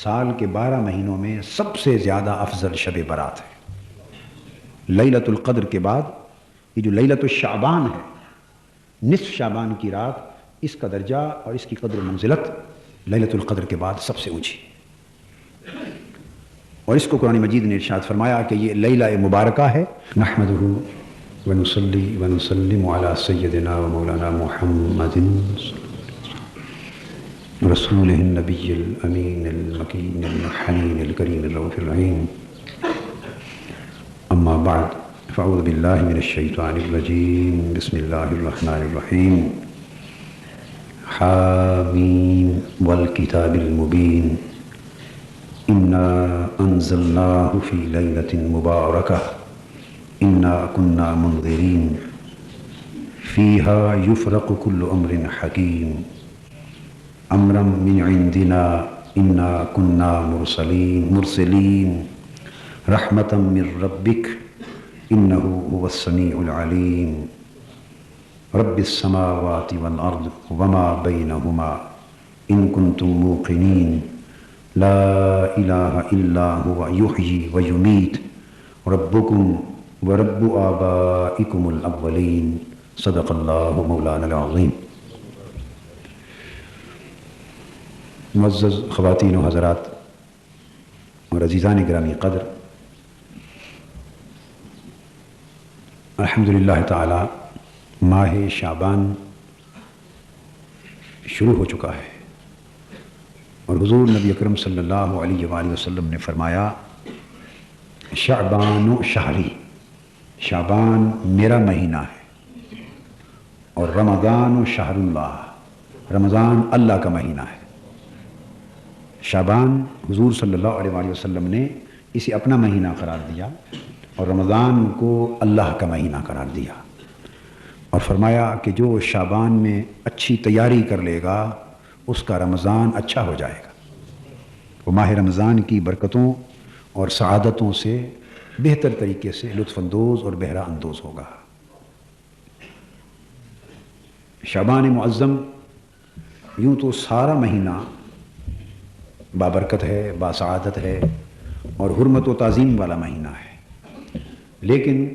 سال کے 12 مہینوں میں سب سے زیادہ افضل شب برات ہے۔ لیلۃ القدر کے بعد یہ جو لیلۃ الشعبان ہے، نصف شعبان کی رات، اس کا درجہ اور اس کی قدر و منزلت لیلۃ القدر کے بعد سب سے اونچی، اور اس کو قرآن مجید نے ارشاد فرمایا کہ یہ لیلہ مبارکہ ہے۔ نحمدہ ونصلی ونسلم علی سیدنا و مولانا محمد رسولہ النبی الامین المکین الحنین الکریم الرؤوف الرحیم، اما بعد فاعوذ باللہ من الشیطان الرجیم، بسم اللہ الرحمن الرحیم۔ حامیم والکتاب المبین، انا انزلناہ فی لیلۃ مبارکہ انا کنا منذرین فیہا یفرق کل امر حکیم امرا من عندنا انا کنا مرسلین رحمتا من ربک انہ هو السمیع العلیم رب السماوات والارض وما بینہما ان کنتم موقنین لا الہ الا هو یحیی ویمیت ربکم ورب آبائکم الاولین، صدق اللہ مولانا العظیم۔ معزز خواتین و حضرات اور عزیزان گرامی قدر، الحمدللہ تعالی ماہ شعبان شروع ہو چکا ہے، اور حضور نبی اکرم صلی اللہ علیہ وآلہ وسلم نے فرمایا شعبان شہری، شعبان میرا مہینہ ہے، اور رمضان شہر اللہ، رمضان اللہ کا مہینہ ہے۔ شعبان حضور صلی اللہ علیہ وآلہ وسلم نے اسے اپنا مہینہ قرار دیا، اور رمضان کو اللہ کا مہینہ قرار دیا، اور فرمایا کہ جو شعبان میں اچھی تیاری کر لے گا اس کا رمضان اچھا ہو جائے گا، وہ ماہ رمضان کی برکتوں اور سعادتوں سے بہتر طریقے سے لطف اندوز اور بہرہ اندوز ہوگا۔ شعبان معظم یوں تو سارا مہینہ بابرکت ہے، باسعادت ہے، اور حرمت و تعظیم والا مہینہ ہے، لیکن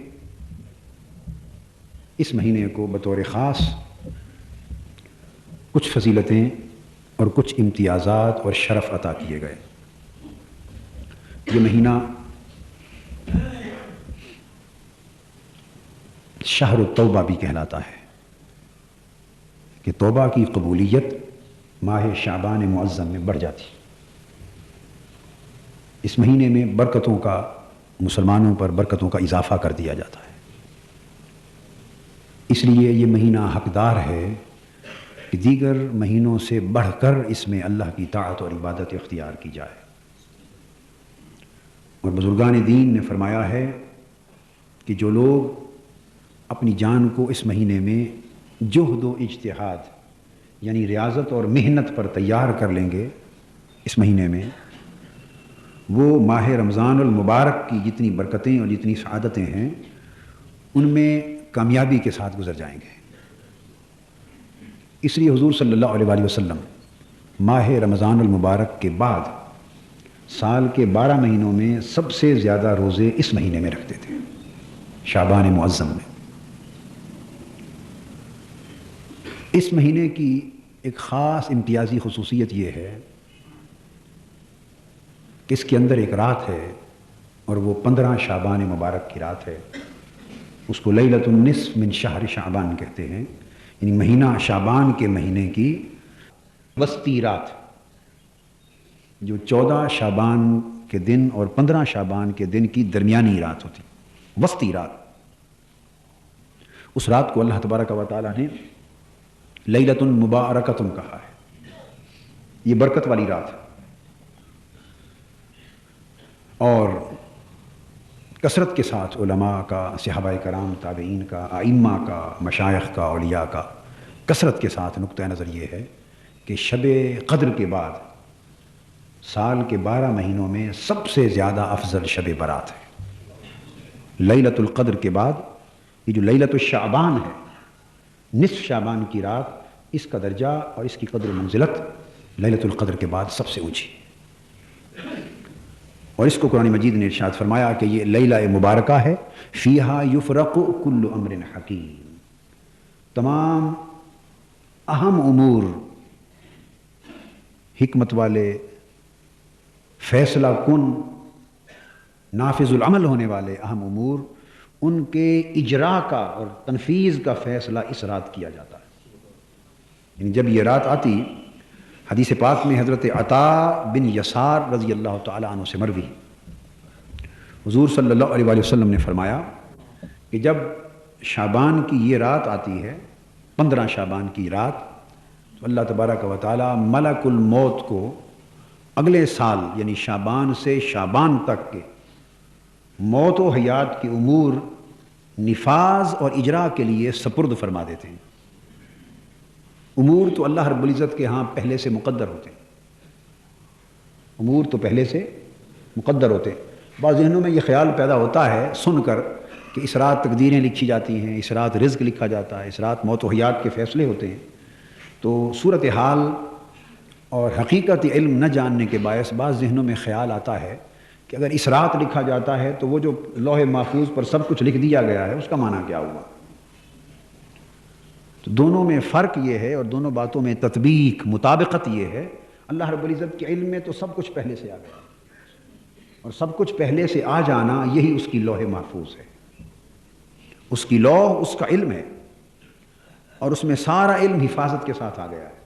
اس مہینے کو بطور خاص کچھ فضیلتیں اور کچھ امتیازات اور شرف عطا کیے گئے۔ یہ مہینہ شہر التوبہ بھی کہلاتا ہے، کہ توبہ کی قبولیت ماہ شعبان معظم میں بڑھ جاتی۔ اس مہینے میں برکتوں کا، مسلمانوں پر برکتوں کا اضافہ کر دیا جاتا ہے، اس لیے یہ مہینہ حقدار ہے کہ دیگر مہینوں سے بڑھ کر اس میں اللہ کی طاعت اور عبادت اختیار کی جائے۔ اور بزرگان دین نے فرمایا ہے کہ جو لوگ اپنی جان کو اس مہینے میں جہد و اجتہاد یعنی ریاضت اور محنت پر تیار کر لیں گے اس مہینے میں، وہ ماہ رمضان المبارک کی جتنی برکتیں اور جتنی سعادتیں ہیں ان میں کامیابی کے ساتھ گزر جائیں گے۔ اس لیے حضور صلی اللہ علیہ وآلہ وسلم ماہ رمضان المبارک کے بعد سال کے 12 مہینوں میں سب سے زیادہ روزے اس مہینے میں رکھتے تھے، شعبان معظم میں۔ اس مہینے کی ایک خاص امتیازی خصوصیت یہ ہے کہ اس کے اندر ایک رات ہے، اور وہ 15 شعبان مبارک کی رات ہے، اس کو لیلۃ النصف من شہر شعبان کہتے ہیں، یعنی مہینہ شعبان کے مہینے کی وسطی رات، جو 14 شعبان کے دن اور 15 شعبان کے دن کی درمیانی رات ہوتی، وسطی رات۔ اس رات کو اللہ تبارک و تعالیٰ نے لیلۃ مبارکۃ کہا ہے، یہ برکت والی رات ہے، اور کثرت کے ساتھ علماء کا، صحابہ کرام، تابعین کا، ائمہ کا، مشائخ کا، اولیاء کا کثرت کے ساتھ نقطہ نظر یہ ہے کہ شب قدر کے بعد سال کے 12 مہینوں میں سب سے زیادہ افضل شب برات ہے۔ لیلۃ القدر کے بعد یہ جو لیلۃ الشعبان ہے، نصف شعبان کی رات، اس کا درجہ اور اس کی قدر و منزلت لیلۃ القدر کے بعد سب سے اونچی۔ اور اس کو قرآن مجید نے ارشاد فرمایا کہ یہ لیلہ مبارکہ ہے، فیہا یفرق کل امر حکیم، تمام اہم امور، حکمت والے، فیصلہ کن، نافذ العمل ہونے والے اہم امور، ان کے اجراء کا اور تنفیذ کا فیصلہ اس رات کیا جاتا ہے۔ یعنی جب یہ رات آتی، حدیث پاک میں حضرت عطا بن یسار رضی اللہ تعالیٰ عنہ سے مروی، حضور صلی اللہ علیہ وسلم نے فرمایا کہ جب شعبان کی یہ رات آتی ہے، 15 شعبان کی رات، تو اللہ تبارک و تعالیٰ ملک الموت کو اگلے سال یعنی شعبان سے شعبان تک کے موت و حیات کے امور نفاذ اور اجراء کے لیے سپرد فرما دیتے ہیں۔ امور تو اللہ رب العزت کے ہاں پہلے سے مقدر ہوتے ہیں، امور تو پہلے سے مقدر ہوتے ہیں۔ بعض ذہنوں میں یہ خیال پیدا ہوتا ہے سن کر کہ اس رات تقدیریں لکھی جاتی ہیں، اس رات رزق لکھا جاتا ہے، اس رات موت و حیات کے فیصلے ہوتے ہیں، تو صورتحال اور حقیقت علم نہ جاننے کے باعث بعض ذہنوں میں خیال آتا ہے کہ اگر اس رات لکھا جاتا ہے تو وہ جو لوح محفوظ پر سب کچھ لکھ دیا گیا ہے اس کا معنی کیا ہوا؟ تو دونوں میں فرق یہ ہے اور دونوں باتوں میں تطبیق مطابقت یہ ہے، اللہ رب العزت کے علم میں تو سب کچھ پہلے سے آ گیا، اور سب کچھ پہلے سے آ جانا یہی اس کی لوح محفوظ ہے، اس کی لوح اس کا علم ہے، اور اس میں سارا علم حفاظت کے ساتھ آ گیا ہے۔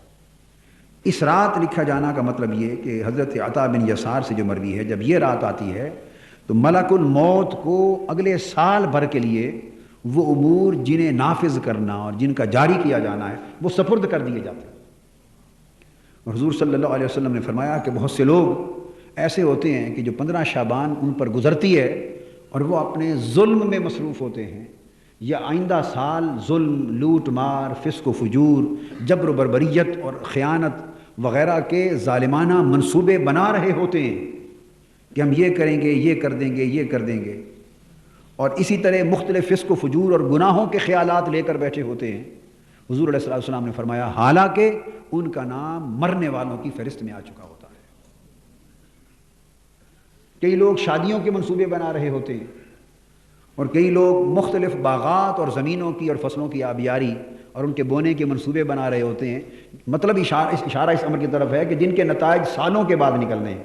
اس رات لکھا جانا کا مطلب یہ کہ حضرت عطا بن یسار سے جو مروی ہے، جب یہ رات آتی ہے تو ملک الموت کو اگلے سال بھر کے لیے وہ امور جنہیں نافذ کرنا اور جن کا جاری کیا جانا ہے وہ سپرد کر دیے جاتے ہیں۔ اور حضور صلی اللہ علیہ وسلم نے فرمایا کہ بہت سے لوگ ایسے ہوتے ہیں کہ جو 15 شعبان ان پر گزرتی ہے اور وہ اپنے ظلم میں مصروف ہوتے ہیں، یا آئندہ سال ظلم، لوٹ مار، فسق و فجور، جبر و بربریت اور خیانت وغیرہ کے ظالمانہ منصوبے بنا رہے ہوتے ہیں کہ ہم یہ کریں گے، یہ کر دیں گے، یہ کر دیں گے، اور اسی طرح مختلف فسق و فجور اور گناہوں کے خیالات لے کر بیٹھے ہوتے ہیں۔ حضور علیہ السلام نے فرمایا حالانکہ ان کا نام مرنے والوں کی فہرست میں آ چکا ہوتا ہے۔ کئی لوگ شادیوں کے منصوبے بنا رہے ہوتے ہیں، اور کئی لوگ مختلف باغات اور زمینوں کی اور فصلوں کی آبیاری اور ان کے بونے کے منصوبے بنا رہے ہوتے ہیں۔ مطلب اشارہ اس امر کی طرف ہے کہ جن کے نتائج سالوں کے بعد نکلنے ہیں،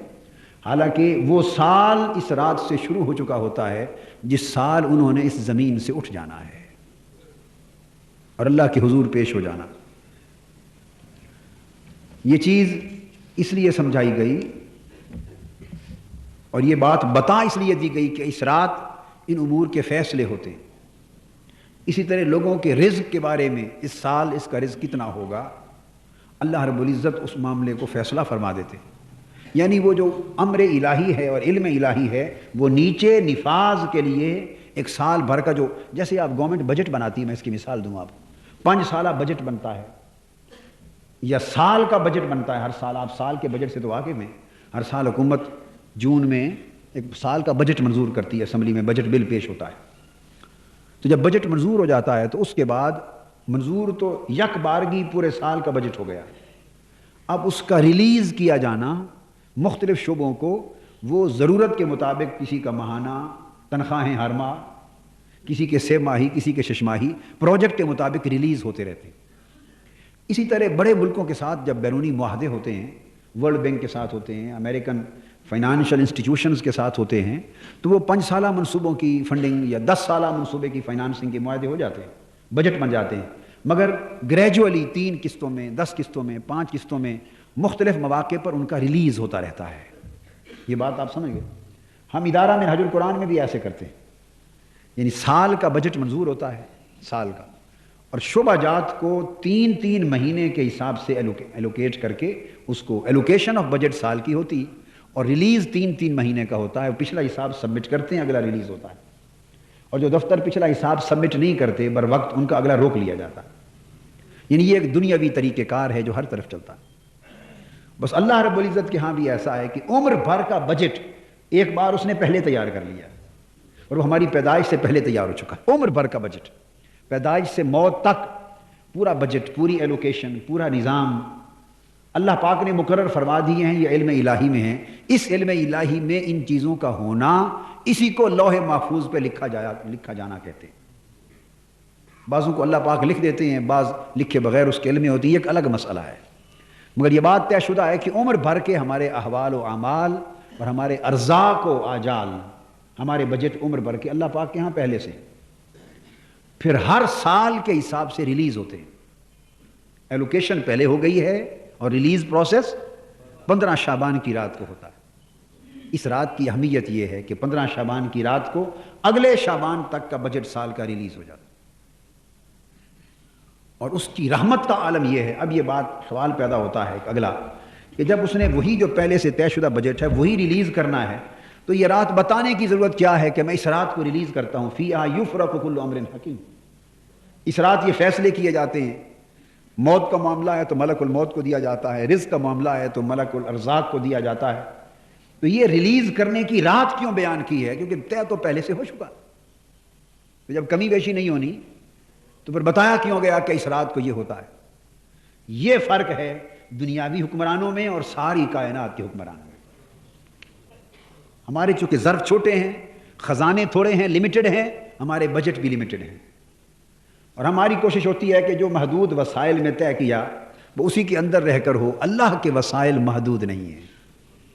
حالانکہ وہ سال اس رات سے شروع ہو چکا ہوتا ہے جس سال انہوں نے اس زمین سے اٹھ جانا ہے اور اللہ کے حضور پیش ہو جانا۔ یہ چیز اس لیے سمجھائی گئی اور یہ بات بتا اس لیے دی گئی کہ اس رات ان امور کے فیصلے ہوتے ہیں۔ اسی طرح لوگوں کے رزق کے بارے میں اس سال اس کا رزق کتنا ہوگا، اللہ رب العزت اس معاملے کو فیصلہ فرما دیتے ہیں۔ یعنی وہ جو امر الہی ہے اور علم الہی ہے وہ نیچے نفاذ کے لیے ایک سال بھر کا، جو جیسے آپ گورنمنٹ بجٹ بناتی ہے، میں اس کی مثال دوں آپ کو، 5 سالہ بجٹ بنتا ہے یا سال کا بجٹ بنتا ہے۔ ہر سال آپ سال کے بجٹ سے تو واقف ہیں، ہر سال حکومت جون میں ایک سال کا بجٹ منظور کرتی ہے، اسمبلی میں بجٹ بل پیش ہوتا ہے۔ تو جب بجٹ منظور ہو جاتا ہے تو اس کے بعد منظور تو یک بارگی پورے سال کا بجٹ ہو گیا، اب اس کا ریلیز کیا جانا مختلف شعبوں کو، وہ ضرورت کے مطابق کسی کا ماہانہ تنخواہیں ہر ماہ، کسی کے 6 ماہی، کسی کے 6 ماہی، پروجیکٹ کے مطابق ریلیز ہوتے رہتے ہیں۔ اسی طرح بڑے ملکوں کے ساتھ جب بیرونی معاہدے ہوتے ہیں، ورلڈ بینک کے ساتھ ہوتے ہیں، امریکن فائنانشل انسٹیٹیوشنز کے ساتھ ہوتے ہیں، تو وہ 5 سالہ منصوبوں کی فنڈنگ یا 10 سالہ منصوبے کی فائنانسنگ کے معاہدے ہو جاتے ہیں، بجٹ بن جاتے ہیں، مگر گریجولی 3 قسطوں میں، 10 قسطوں میں، 5 قسطوں میں مختلف مواقع پر ان کا ریلیز ہوتا رہتا ہے۔ یہ بات آپ سمجھ گئے؟ ہم ادارہ منہاج القرآن میں بھی ایسے کرتے ہیں، یعنی سال کا بجٹ منظور ہوتا ہے، سال کا، اور شعبہ جات کو 3 مہینے کے حساب سے ایلوکیٹ کر کے اس کو ایلوکیشن آف بجٹ سال کی ہوتی، اور ریلیز 3 مہینے کا ہوتا ہے۔ پچھلا حساب سبمٹ کرتے ہیں، اگلا ریلیز ہوتا ہے، اور جو دفتر پچھلا حساب سبمٹ نہیں کرتے بر وقت ان کا اگلا روک لیا جاتا ہے۔ یعنی یہ ایک دنیاوی طریقہ کار ہے جو ہر طرف چلتا ہے۔ بس اللہ رب العزت کے ہاں بھی ایسا ہے کہ عمر بھر کا بجٹ ایک بار اس نے پہلے تیار کر لیا، اور وہ ہماری پیدائش سے پہلے تیار ہو چکا ہے۔ عمر بھر کا بجٹ، پیدائش سے موت تک پورا بجٹ، پوری ایلوکیشن، پورا نظام اللہ پاک نے مقرر فرما دیے ہیں، یہ علم الہی میں ہیں. اس علم الہی میں ان چیزوں کا ہونا، اسی کو لوح محفوظ پہ لکھا جانا کہتے ہیں. بعضوں کو اللہ پاک لکھ دیتے ہیں، بعض لکھے بغیر اس کے علم میں ہوتی ہے، ایک الگ مسئلہ ہے. مگر یہ بات طے شدہ ہے کہ عمر بھر کے ہمارے احوال و اعمال اور ہمارے ارزاق و آجال، ہمارے بجٹ عمر بھر کے اللہ پاک کے ہاں پہلے سے، پھر ہر سال کے حساب سے ریلیز ہوتے ہیں. ایلوکیشن پہلے ہو گئی ہے اور ریلیز پروسیس 15 شعبان کی رات کو ہوتا ہے. اس رات کی اہمیت یہ ہے کہ 15 شعبان کی رات کو اگلے شعبان تک کا بجٹ سال کا ریلیز ہو جاتا ہے. اور اس کی رحمت کا عالم یہ ہے. اب یہ بات سوال پیدا ہوتا ہے اگلا کہ جب اس نے وہی جو پہلے سے طے شدہ بجٹ ہے وہی ریلیز کرنا ہے تو یہ رات بتانے کی ضرورت کیا ہے کہ میں اس رات کو ریلیز کرتا ہوں. فیہا یفرق کل امر حکیم. اس رات یہ فیصلے کیے جاتے ہیں. موت کا معاملہ ہے تو ملک الموت کو دیا جاتا ہے، رزق کا معاملہ ہے تو ملک الارزاق کو دیا جاتا ہے. تو یہ ریلیز کرنے کی رات کیوں بیان کی ہے؟ کیونکہ طے تو پہلے سے ہو چکا. تو جب کمی بیشی نہیں ہونی تو پھر بتایا کیوں گیا کہ اس رات کو یہ ہوتا ہے. یہ فرق ہے دنیاوی حکمرانوں میں اور ساری کائنات کے حکمرانوں میں. ہمارے چونکہ ظرف چھوٹے ہیں، خزانے تھوڑے ہیں، لمیٹڈ ہیں، ہمارے بجٹ بھی لمیٹڈ ہیں، اور ہماری کوشش ہوتی ہے کہ جو محدود وسائل میں طے کیا وہ اسی کے اندر رہ کر ہو. اللہ کے وسائل محدود نہیں ہیں.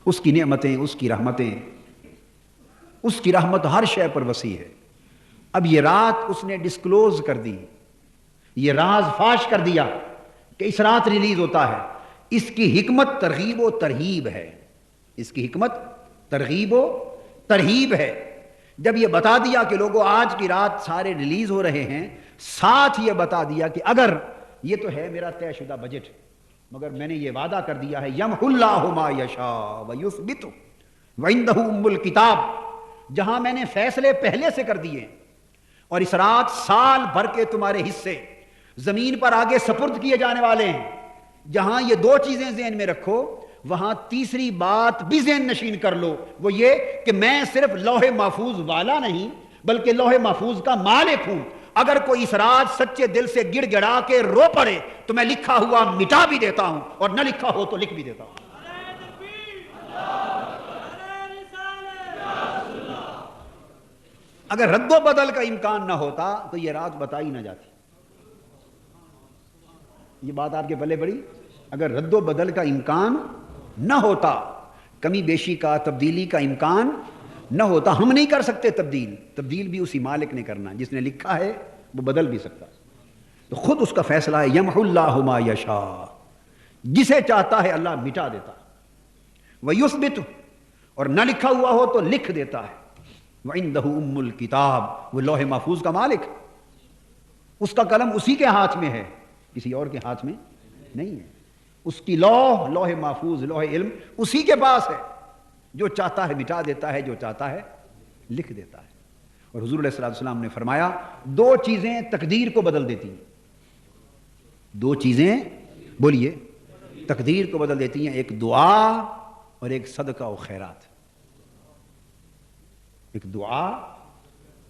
اس کی نعمتیں، اس کی رحمتیں، اس کی رحمت ہر شے پر وسیع ہے. اب یہ رات اس نے ڈسکلوز کر دی، یہ راز فاش کر دیا کہ اس رات ریلیز ہوتا ہے. اس کی حکمت ترغیب و ترہیب ہے. اس کی حکمت ترغیب و ترہیب ہے. جب یہ بتا دیا کہ لوگوں آج کی رات سارے ریلیز ہو رہے ہیں، ساتھ یہ بتا دیا کہ اگر یہ تو ہے میرا طے شدہ بجٹ، مگر میں نے یہ وعدہ کر دیا ہے یمحو اللہ ما یشاء ویثبت وعندہ ام الکتاب، جہاں میں نے فیصلے پہلے سے کر دیے اور اس رات سال بھر کے تمہارے حصے زمین پر آگے سپرد کیے جانے والے ہیں. جہاں یہ دو چیزیں ذہن میں رکھو وہاں تیسری بات بھی ذہن نشین کر لو، وہ یہ کہ میں صرف لوح محفوظ والا نہیں بلکہ لوح محفوظ کا مالک ہوں. اگر کوئی اس رات سچے دل سے گڑ گڑا کے رو پڑے تو میں لکھا ہوا مٹا بھی دیتا ہوں اور نہ لکھا ہو تو لکھ بھی دیتا ہوں. اگر رد و بدل کا امکان نہ ہوتا تو یہ رات بتائی نہ جاتی. یہ بات آپ کے پلے پڑی. اگر رد و بدل کا امکان نہ ہوتا، کمی بیشی کا، تبدیلی کا امکان نہ ہوتا، ہم نہیں کر سکتے تبدیل بھی اسی مالک نے کرنا. جس نے لکھا ہے وہ بدل بھی سکتا. تو خود اس کا فیصلہ ہے یمحو اللہ ما یشاء، جسے چاہتا ہے اللہ مٹا دیتا، ویثبت، اور نہ لکھا ہوا ہو تو لکھ دیتا ہے. وعندہ ام الکتاب، وہ لوح محفوظ کا مالک، اس کا قلم اسی کے ہاتھ میں ہے، کسی اور کے ہاتھ میں نہیں ہے. اس کی لوح محفوظ، لوح علم اسی کے پاس ہے. جو چاہتا ہے مٹا دیتا ہے، جو چاہتا ہے لکھ دیتا ہے. اور حضور علیہ السلام نے فرمایا دو چیزیں تقدیر کو بدل دیتی ہیں. دو چیزیں بولیے تقدیر کو بدل دیتی ہیں، ایک دعا اور ایک صدقہ و خیرات. ایک دعا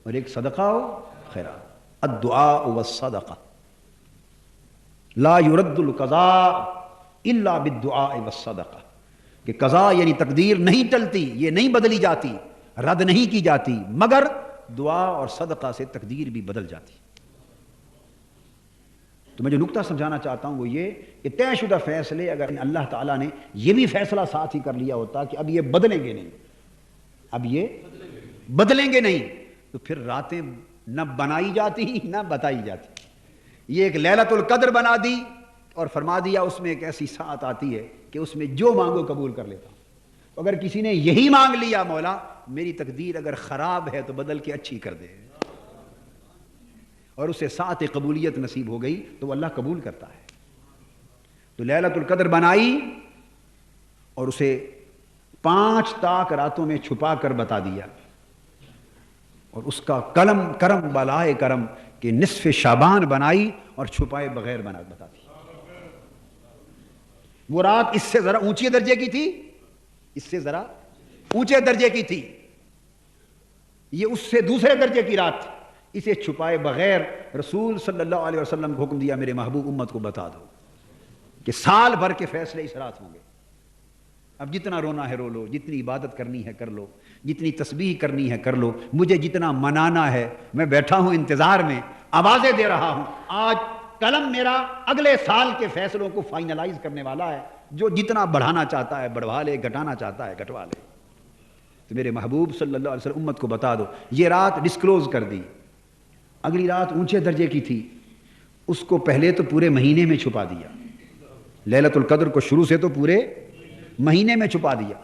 اور ایک صدقہ و خیرات. الدعاء والصدقہ لا يرد القضاء الا بالدعاء والصدقہ، کہ قضاء یعنی تقدیر نہیں ٹلتی، یہ نہیں بدلی جاتی، رد نہیں کی جاتی، مگر دعا اور صدقہ سے تقدیر بھی بدل جاتی. تو میں جو نکتہ سمجھانا چاہتا ہوں وہ یہ کہ طے شدہ فیصلے اگر اللہ تعالیٰ نے یہ بھی فیصلہ ساتھ ہی کر لیا ہوتا کہ اب یہ بدلیں گے نہیں، اب یہ بدلیں گے نہیں، تو پھر راتیں نہ بنائی جاتی نہ بتائی جاتی. یہ ایک لیلۃ القدر بنا دی اور فرما دیا اس میں ایک ایسی ساعت آتی ہے کہ اس میں جو مانگو قبول کر لیتا ہوں. اگر کسی نے یہی مانگ لیا مولا میری تقدیر اگر خراب ہے تو بدل کے اچھی کر دے، اور اسے ساعت قبولیت نصیب ہو گئی تو وہ اللہ قبول کرتا ہے. تو لیلۃ القدر بنائی اور اسے 5 طاق راتوں میں چھپا کر بتا دیا، اور اس کا کرم بالائے کرم کہ نصف شعبان بنائی اور چھپائے بغیر بتا دی. وہ رات اس سے ذرا اونچے درجے کی تھی، اس سے ذرا اونچے درجے کی تھی، یہ اس سے دوسرے درجے کی رات تھی. اسے چھپائے بغیر رسول صلی اللہ علیہ وسلم کو حکم دیا میرے محبوب امت کو بتا دو. کہ سال بھر کے فیصلے اس رات ہوں گے. اب جتنا رونا ہے رو لو، جتنی عبادت کرنی ہے کر لو، جتنی تسبیح کرنی ہے کر لو. مجھے جتنا منانا ہے، میں بیٹھا ہوں انتظار میں، آوازیں دے رہا ہوں. آج قلم میرا اگلے سال کے فیصلوں کو فائنلائز کرنے والا ہے. جو جتنا بڑھانا چاہتا ہے بڑھوا لے، گھٹانا چاہتا ہے گھٹوا لے. تو میرے محبوب صلی اللہ علیہ وسلم امت کو بتا دو، یہ رات ڈسکلوز کر دی. اگلی رات اونچے درجے کی تھی، اس کو پہلے تو پورے مہینے میں چھپا دیا. لیلۃ القدر کو شروع سے تو پورے مہینے میں چھپا دیا.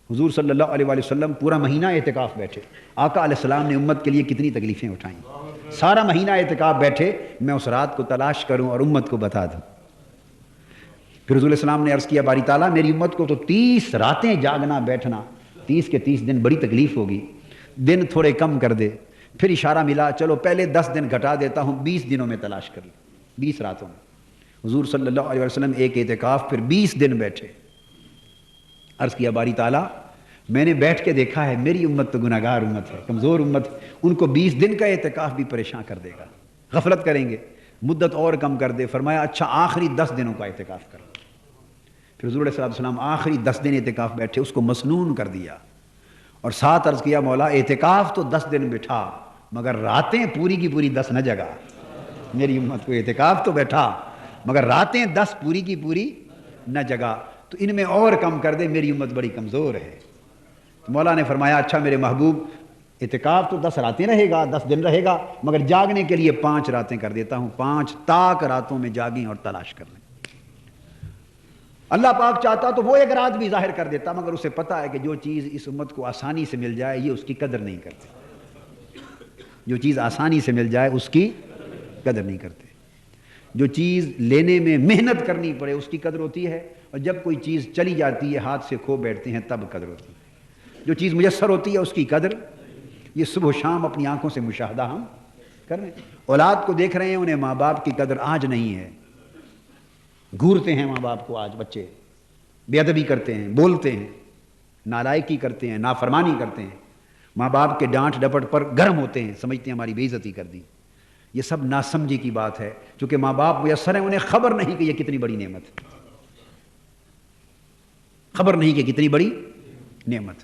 حضور صلی اللہ علیہ وآلہ وسلم پورا مہینہ اعتکاف بیٹھے. آقا علیہ السلام نے امت کے لیے کتنی تکلیفیں اٹھائیں. سارا مہینہ اعتکاف بیٹھے، میں اس رات کو تلاش کروں اور امت کو بتا دوں. پھر حضور علیہ السلام نے عرض کیا، باری تعالیٰ میری امت کو تو 30 راتیں جاگنا بیٹھنا، 30 کے 30 دن بڑی تکلیف ہوگی، دن تھوڑے کم کر دے. پھر اشارہ ملا، چلو پہلے 10 دن گھٹا دیتا ہوں، 20 دنوں میں تلاش کر لیں، 20 راتوں میں. حضور صلی اللہ علیہ وسلم ایک اعتکاف پھر 20 دن بیٹھے. عرض کیا، باری تعالیٰ میں نے بیٹھ کے دیکھا ہے میری امت تو گناہگار امت ہے، کمزور امت ہے، ان کو 20 دن کا اعتکاف بھی پریشان کر دے گا، غفلت کریں گے، مدت اور کم کر دے. فرمایا اچھا آخری 10 دنوں کا اعتکاف کرو. پھر حضور علیہ السلام آخری 10 دن اعتکاف بیٹھے، اس کو مسنون کر دیا اور ساتھ عرض کیا، مولا اعتکاف تو 10 دن بٹھا مگر راتیں پوری کی پوری 10 نہ جگا. میری امت کو اعتکاف تو بیٹھا مگر راتیں 10 پوری کی پوری نہ جگا، تو ان میں اور کم کر دے، میری امت بڑی کمزور ہے. تو مولا نے فرمایا اچھا میرے محبوب اعتکاف تو 10 راتیں رہے گا، 10 دن رہے گا، مگر جاگنے کے لیے 5 راتیں کر دیتا ہوں. 5 تاک راتوں میں جاگیں اور تلاش کر لیں. اللہ پاک چاہتا تو وہ ایک رات بھی ظاہر کر دیتا، مگر اسے پتا ہے کہ جو چیز اس امت کو آسانی سے مل جائے یہ اس کی قدر نہیں کرتے. جو چیز آسانی سے مل جائے اس کی قدر نہیں کرتے. جو چیز لینے میں محنت کرنی پڑے اس کی قدر ہوتی ہے، اور جب کوئی چیز چلی جاتی ہے ہاتھ سے کھو بیٹھتے ہیں تب قدر ہوتی ہے. جو چیز میسر ہوتی ہے اس کی قدر یہ صبح و شام اپنی آنکھوں سے مشاہدہ ہم کر رہے ہیں. اولاد کو دیکھ رہے ہیں، انہیں ماں باپ کی قدر آج نہیں ہے. گھورتے ہیں ماں باپ کو آج بچے، بے ادبی کرتے ہیں، بولتے ہیں، نالائکی کرتے ہیں، نافرمانی کرتے ہیں. ماں باپ کے ڈانٹ ڈپٹ پر گرم ہوتے ہیں، سمجھتے ہیں ہماری بے عزتی کر دی. یہ سب ناسمجھی کی بات ہے. چونکہ ماں باپ میسر ہیں، انہیں خبر نہیں کہ یہ کتنی بڑی نعمت ہے، خبر نہیں کہ کتنی بڑی نعمت.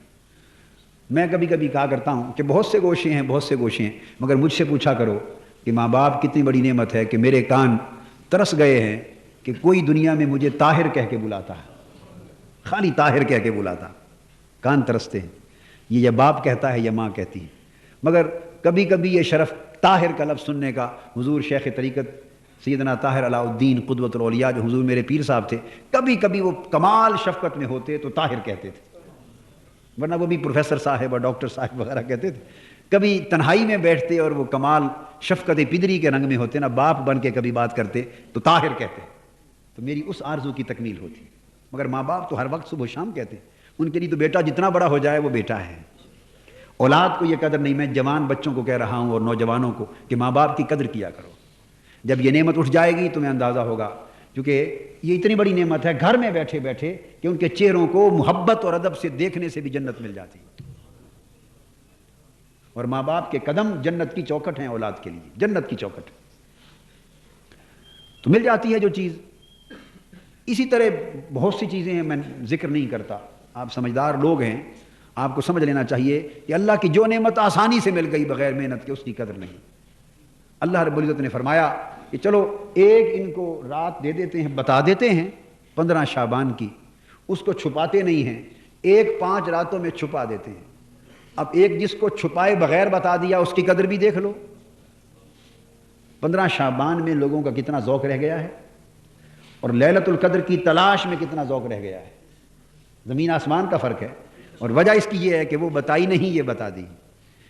میں کبھی کبھی کہا کرتا ہوں کہ بہت سے گوشے ہیں، بہت سے گوشے ہیں، مگر مجھ سے پوچھا کرو کہ ماں باپ کتنی بڑی نعمت ہے کہ میرے کان ترس گئے ہیں کہ کوئی دنیا میں مجھے طاہر کہہ کے بلاتا ہے، خالی طاہر کہہ کے بلاتا، کان ترستے ہیں. یہ یا باپ کہتا ہے یا ماں کہتی ہے. مگر کبھی کبھی یہ شرف طاہر کا لفظ سننے کا، حضور شیخ طریقت سیدنا طاہر علاء الدین قدوۃ الاولیاء جو حضور میرے پیر صاحب تھے، کبھی کبھی وہ کمال شفقت میں ہوتے تو طاہر کہتے تھے، ورنہ وہ بھی پروفیسر صاحب اور ڈاکٹر صاحب وغیرہ کہتے تھے. کبھی تنہائی میں بیٹھتے اور وہ کمال شفقت پدری کے رنگ میں ہوتے نا، باپ بن کے کبھی بات کرتے تو طاہر کہتے. تو میری اس آرزو کی تکمیل ہوتی. مگر ماں باپ تو ہر وقت صبح و شام کہتے، ان کے لیے تو بیٹا جتنا بڑا ہو جائے وہ بیٹا ہے. اولاد کو یہ قدر نہیں. میں جوان بچوں کو کہہ رہا ہوں اور نوجوانوں کو کہ ماں باپ کی قدر کیا کرو. جب یہ نعمت اٹھ جائے گی تمہیں اندازہ ہوگا، کیونکہ یہ اتنی بڑی نعمت ہے گھر میں بیٹھے بیٹھے کہ ان کے چہروں کو محبت اور ادب سے دیکھنے سے بھی جنت مل جاتی. اور ماں باپ کے قدم جنت کی چوکھٹ ہیں اولاد کے لیے، جنت کی چوکھٹ. تو مل جاتی ہے جو چیز. اسی طرح بہت سی چیزیں ہیں، میں ذکر نہیں کرتا. آپ سمجھدار لوگ ہیں، آپ کو سمجھ لینا چاہیے کہ اللہ کی جو نعمت آسانی سے مل گئی بغیر محنت کے اس کی قدر نہیں. اللہ رب العزت نے فرمایا کہ چلو ایک ان کو رات دے دیتے ہیں، بتا دیتے ہیں 15 شعبان کی، اس کو چھپاتے نہیں ہیں. ایک 5 راتوں میں چھپا دیتے ہیں. اب ایک جس کو چھپائے بغیر بتا دیا اس کی قدر بھی دیکھ لو. 15 شعبان میں لوگوں کا کتنا ذوق رہ گیا ہے، اور لیلۃ القدر کی تلاش میں کتنا ذوق رہ گیا ہے. زمین آسمان کا فرق ہے. اور وجہ اس کی یہ ہے کہ وہ بتائی نہیں، یہ بتا دی.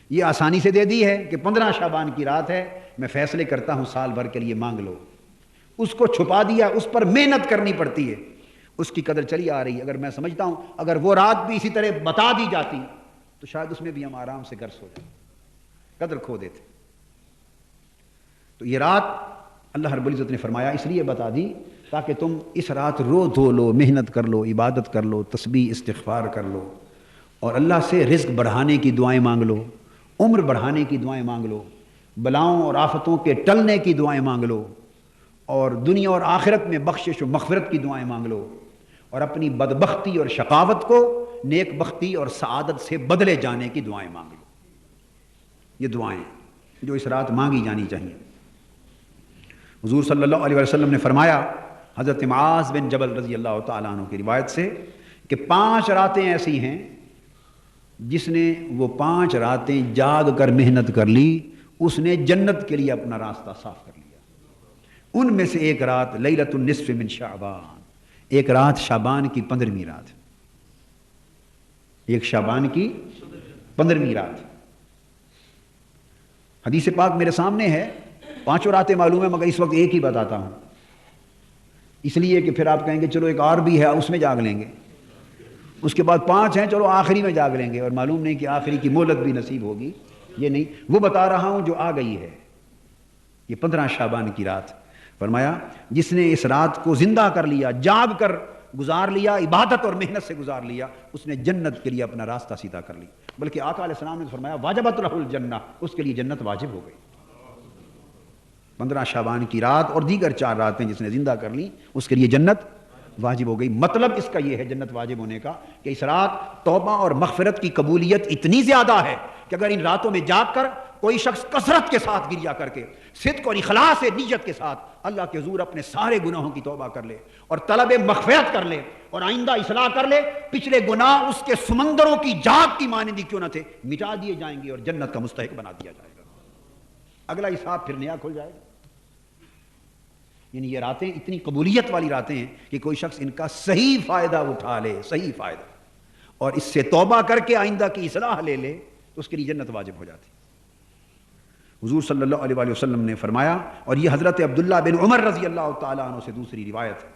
یہ آسانی سے دے دی ہے کہ 15 شعبان کی رات ہے، میں فیصلے کرتا ہوں سال بھر کے لیے مانگ لو. اس کو چھپا دیا، اس پر محنت کرنی پڑتی ہے، اس کی قدر چلی آ رہی ہے. اگر میں سمجھتا ہوں اگر وہ رات بھی اسی طرح بتا دی جاتی تو شاید اس میں بھی ہم آرام سے گرس ہو جائیں، قدر کھو دیتے. تو یہ رات اللہ رب العزت نے فرمایا اس لیے بتا دی تاکہ تم اس رات رو دھو لو، محنت کر لو، عبادت کر لو، تسبیح استغفار کر لو، اور اللہ سے رزق بڑھانے کی دعائیں مانگ لو، عمر بڑھانے کی دعائیں مانگ لو، بلاؤں اور آفتوں کے ٹلنے کی دعائیں مانگ لو، اور دنیا اور آخرت میں بخشش و مغفرت کی دعائیں مانگ لو، اور اپنی بدبختی اور شقاوت کو نیک بختی اور سعادت سے بدلے جانے کی دعائیں مانگ لو۔ یہ دعائیں جو اس رات مانگی جانی چاہیے۔ حضور صلی اللہ علیہ وسلم نے فرمایا، حضرت معاذ بن جبل رضی اللہ تعالیٰ عنہ کی روایت سے، کہ 5 راتیں ایسی ہیں جس نے وہ 5 راتیں جاگ کر محنت کر لی، اس نے جنت کے لیے اپنا راستہ صاف کر لیا۔ ان میں سے ایک رات لیلۃ النصف من شعبان، ایک رات شعبان کی 15ویں رات، ایک شعبان کی 15ویں رات۔ حدیث پاک میرے سامنے ہے، 5 راتیں معلوم ہے مگر اس وقت ایک ہی بتاتا ہوں، اس لیے کہ پھر آپ کہیں گے چلو ایک اور بھی ہے اس میں جاگ لیں گے، اس کے بعد 5 ہیں چلو آخری میں جاگ لیں گے، اور معلوم نہیں کہ آخری کی مہلت بھی نصیب ہوگی، یہ نہیں، وہ بتا رہا ہوں جو آ گئی ہے۔ یہ 15 شعبان کی رات، فرمایا جس نے اس رات کو زندہ کر لیا، جاگ کر گزار لیا، عبادت اور محنت سے گزار لیا، اس نے جنت کے لیے اپنا راستہ سیدھا کر لی، بلکہ آقا علیہ السلام نے فرمایا واجبت لہ الجنہ، اس کے لیے جنت واجب ہو گئی۔ 15 شعبان کی رات اور دیگر 4 راتیں جس نے زندہ کر لی، اس کے لیے جنت واجب ہو گئی۔ مطلب اس کا یہ ہے جنت واجب ہونے کا کہ اس رات توبہ اور مغفرت کی قبولیت اتنی زیادہ ہے کہ اگر ان راتوں میں جاگ کر کوئی شخص کثرت کے ساتھ گریا کر کے، صدق اور اخلاص نیت کے ساتھ اللہ کے حضور اپنے سارے گناہوں کی توبہ کر لے اور طلب مغفرت کر لے اور آئندہ اصلاح کر لے، پچھلے گناہ اس کے سمندروں کی جاگ کی مانند کیوں نہ تھے مٹا دیے جائیں گے اور جنت کا مستحق بنا دیا جائے گا۔ اگلا حساب پھر نیا کھل جائے گا۔ یعنی یہ راتیں اتنی قبولیت والی راتیں ہیں کہ کوئی شخص ان کا صحیح فائدہ اٹھا لے، صحیح فائدہ، اور اس سے توبہ کر کے آئندہ کی اصلاح لے لے تو اس کے لیے جنت واجب ہو جاتی۔ حضور صلی اللہ علیہ وآلہ وسلم نے فرمایا، اور یہ حضرت عبداللہ بن عمر رضی اللہ تعالیٰ عنہ سے دوسری روایت ہے،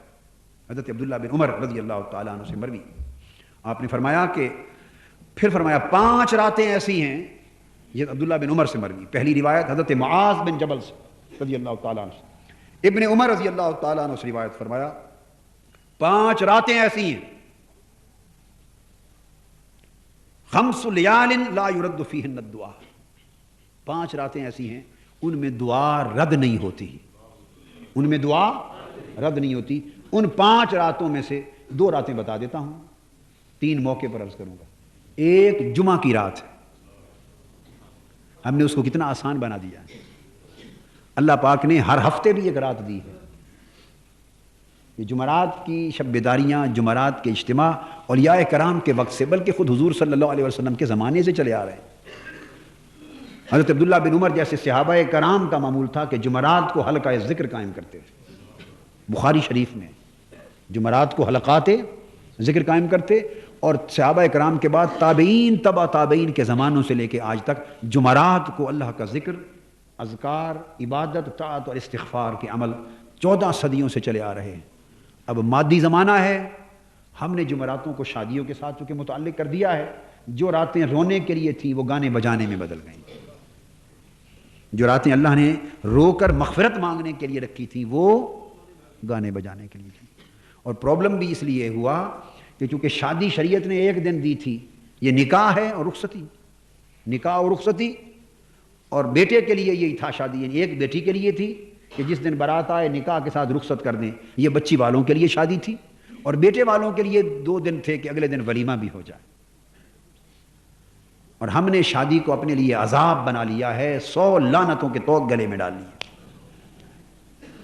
حضرت عبداللہ بن عمر رضی اللہ تعالیٰ عنہ سے مروی، آپ نے فرمایا کہ پھر فرمایا 5 راتیں ایسی ہیں، یہ عبداللہ بن عمر سے مروی، پہلی روایت حضرت معاذ بن جبل سے رضی اللہ تعالیٰ عنہ سے، ابن عمر رضی اللہ تعالیٰ عنہ سے روایت فرمایا 5 راتیں ایسی ہیں، 5 لیال لا يرد فیہن الدعاء، 5 راتیں ایسی ہیں ان میں دعا رد نہیں ہوتی، ان میں دعا رد نہیں ہوتی۔ ان 5 راتوں میں سے 2 راتیں بتا دیتا ہوں، 3 موقع پر عرض کروں گا۔ ایک جمعہ کی رات ہے، ہم نے اس کو کتنا آسان بنا دیا ہے، اللہ پاک نے ہر ہفتے بھی ایک رات دی ہے۔ یہ جمعرات کی شب بیداریاں، جمعرات کے اجتماع اولیاء کرام کے وقت سے، بلکہ خود حضور صلی اللہ علیہ وسلم کے زمانے سے چلے آ رہے ہیں۔ حضرت عبداللہ بن عمر جیسے صحابہ کرام کا معمول تھا کہ جمعرات کو حلقہ ذکر قائم کرتے تھے، بخاری شریف میں جمعرات کو حلقات ذکر قائم کرتے، اور صحابہ کرام کے بعد تابعین، تبع تابعین کے زمانوں سے لے کے آج تک جمعرات کو اللہ کا ذکر، اذکار، عبادت، طاعت اور استغفار کے عمل 14 صدیوں سے چلے آ رہے ہیں۔ اب مادی زمانہ ہے، ہم نے جمعراتوں کو شادیوں کے ساتھ چونکہ متعلق کر دیا ہے، جو راتیں رونے کے لیے تھیں وہ گانے بجانے میں بدل گئیں، جو راتیں اللہ نے رو کر مغفرت مانگنے کے لیے رکھی تھیں وہ گانے بجانے کے لیے تھیں۔ اور پرابلم بھی اس لیے ہوا کہ چونکہ شادی شریعت نے ایک دن دی تھی، یہ نکاح ہے اور رخصتی، نکاح اور رخصتی، اور بیٹے کے لیے یہی تھا شادی، یعنی ایک بیٹی کے لیے تھی کہ جس دن بارات آئے نکاح کے ساتھ رخصت کر دیں، یہ بچی والوں کے لیے شادی تھی، اور بیٹے والوں کے لیے 2 دن تھے کہ اگلے دن ولیمہ بھی ہو جائے۔ اور ہم نے شادی کو اپنے لیے عذاب بنا لیا ہے، 100 لعنتوں کے توق گلے میں ڈال لیے۔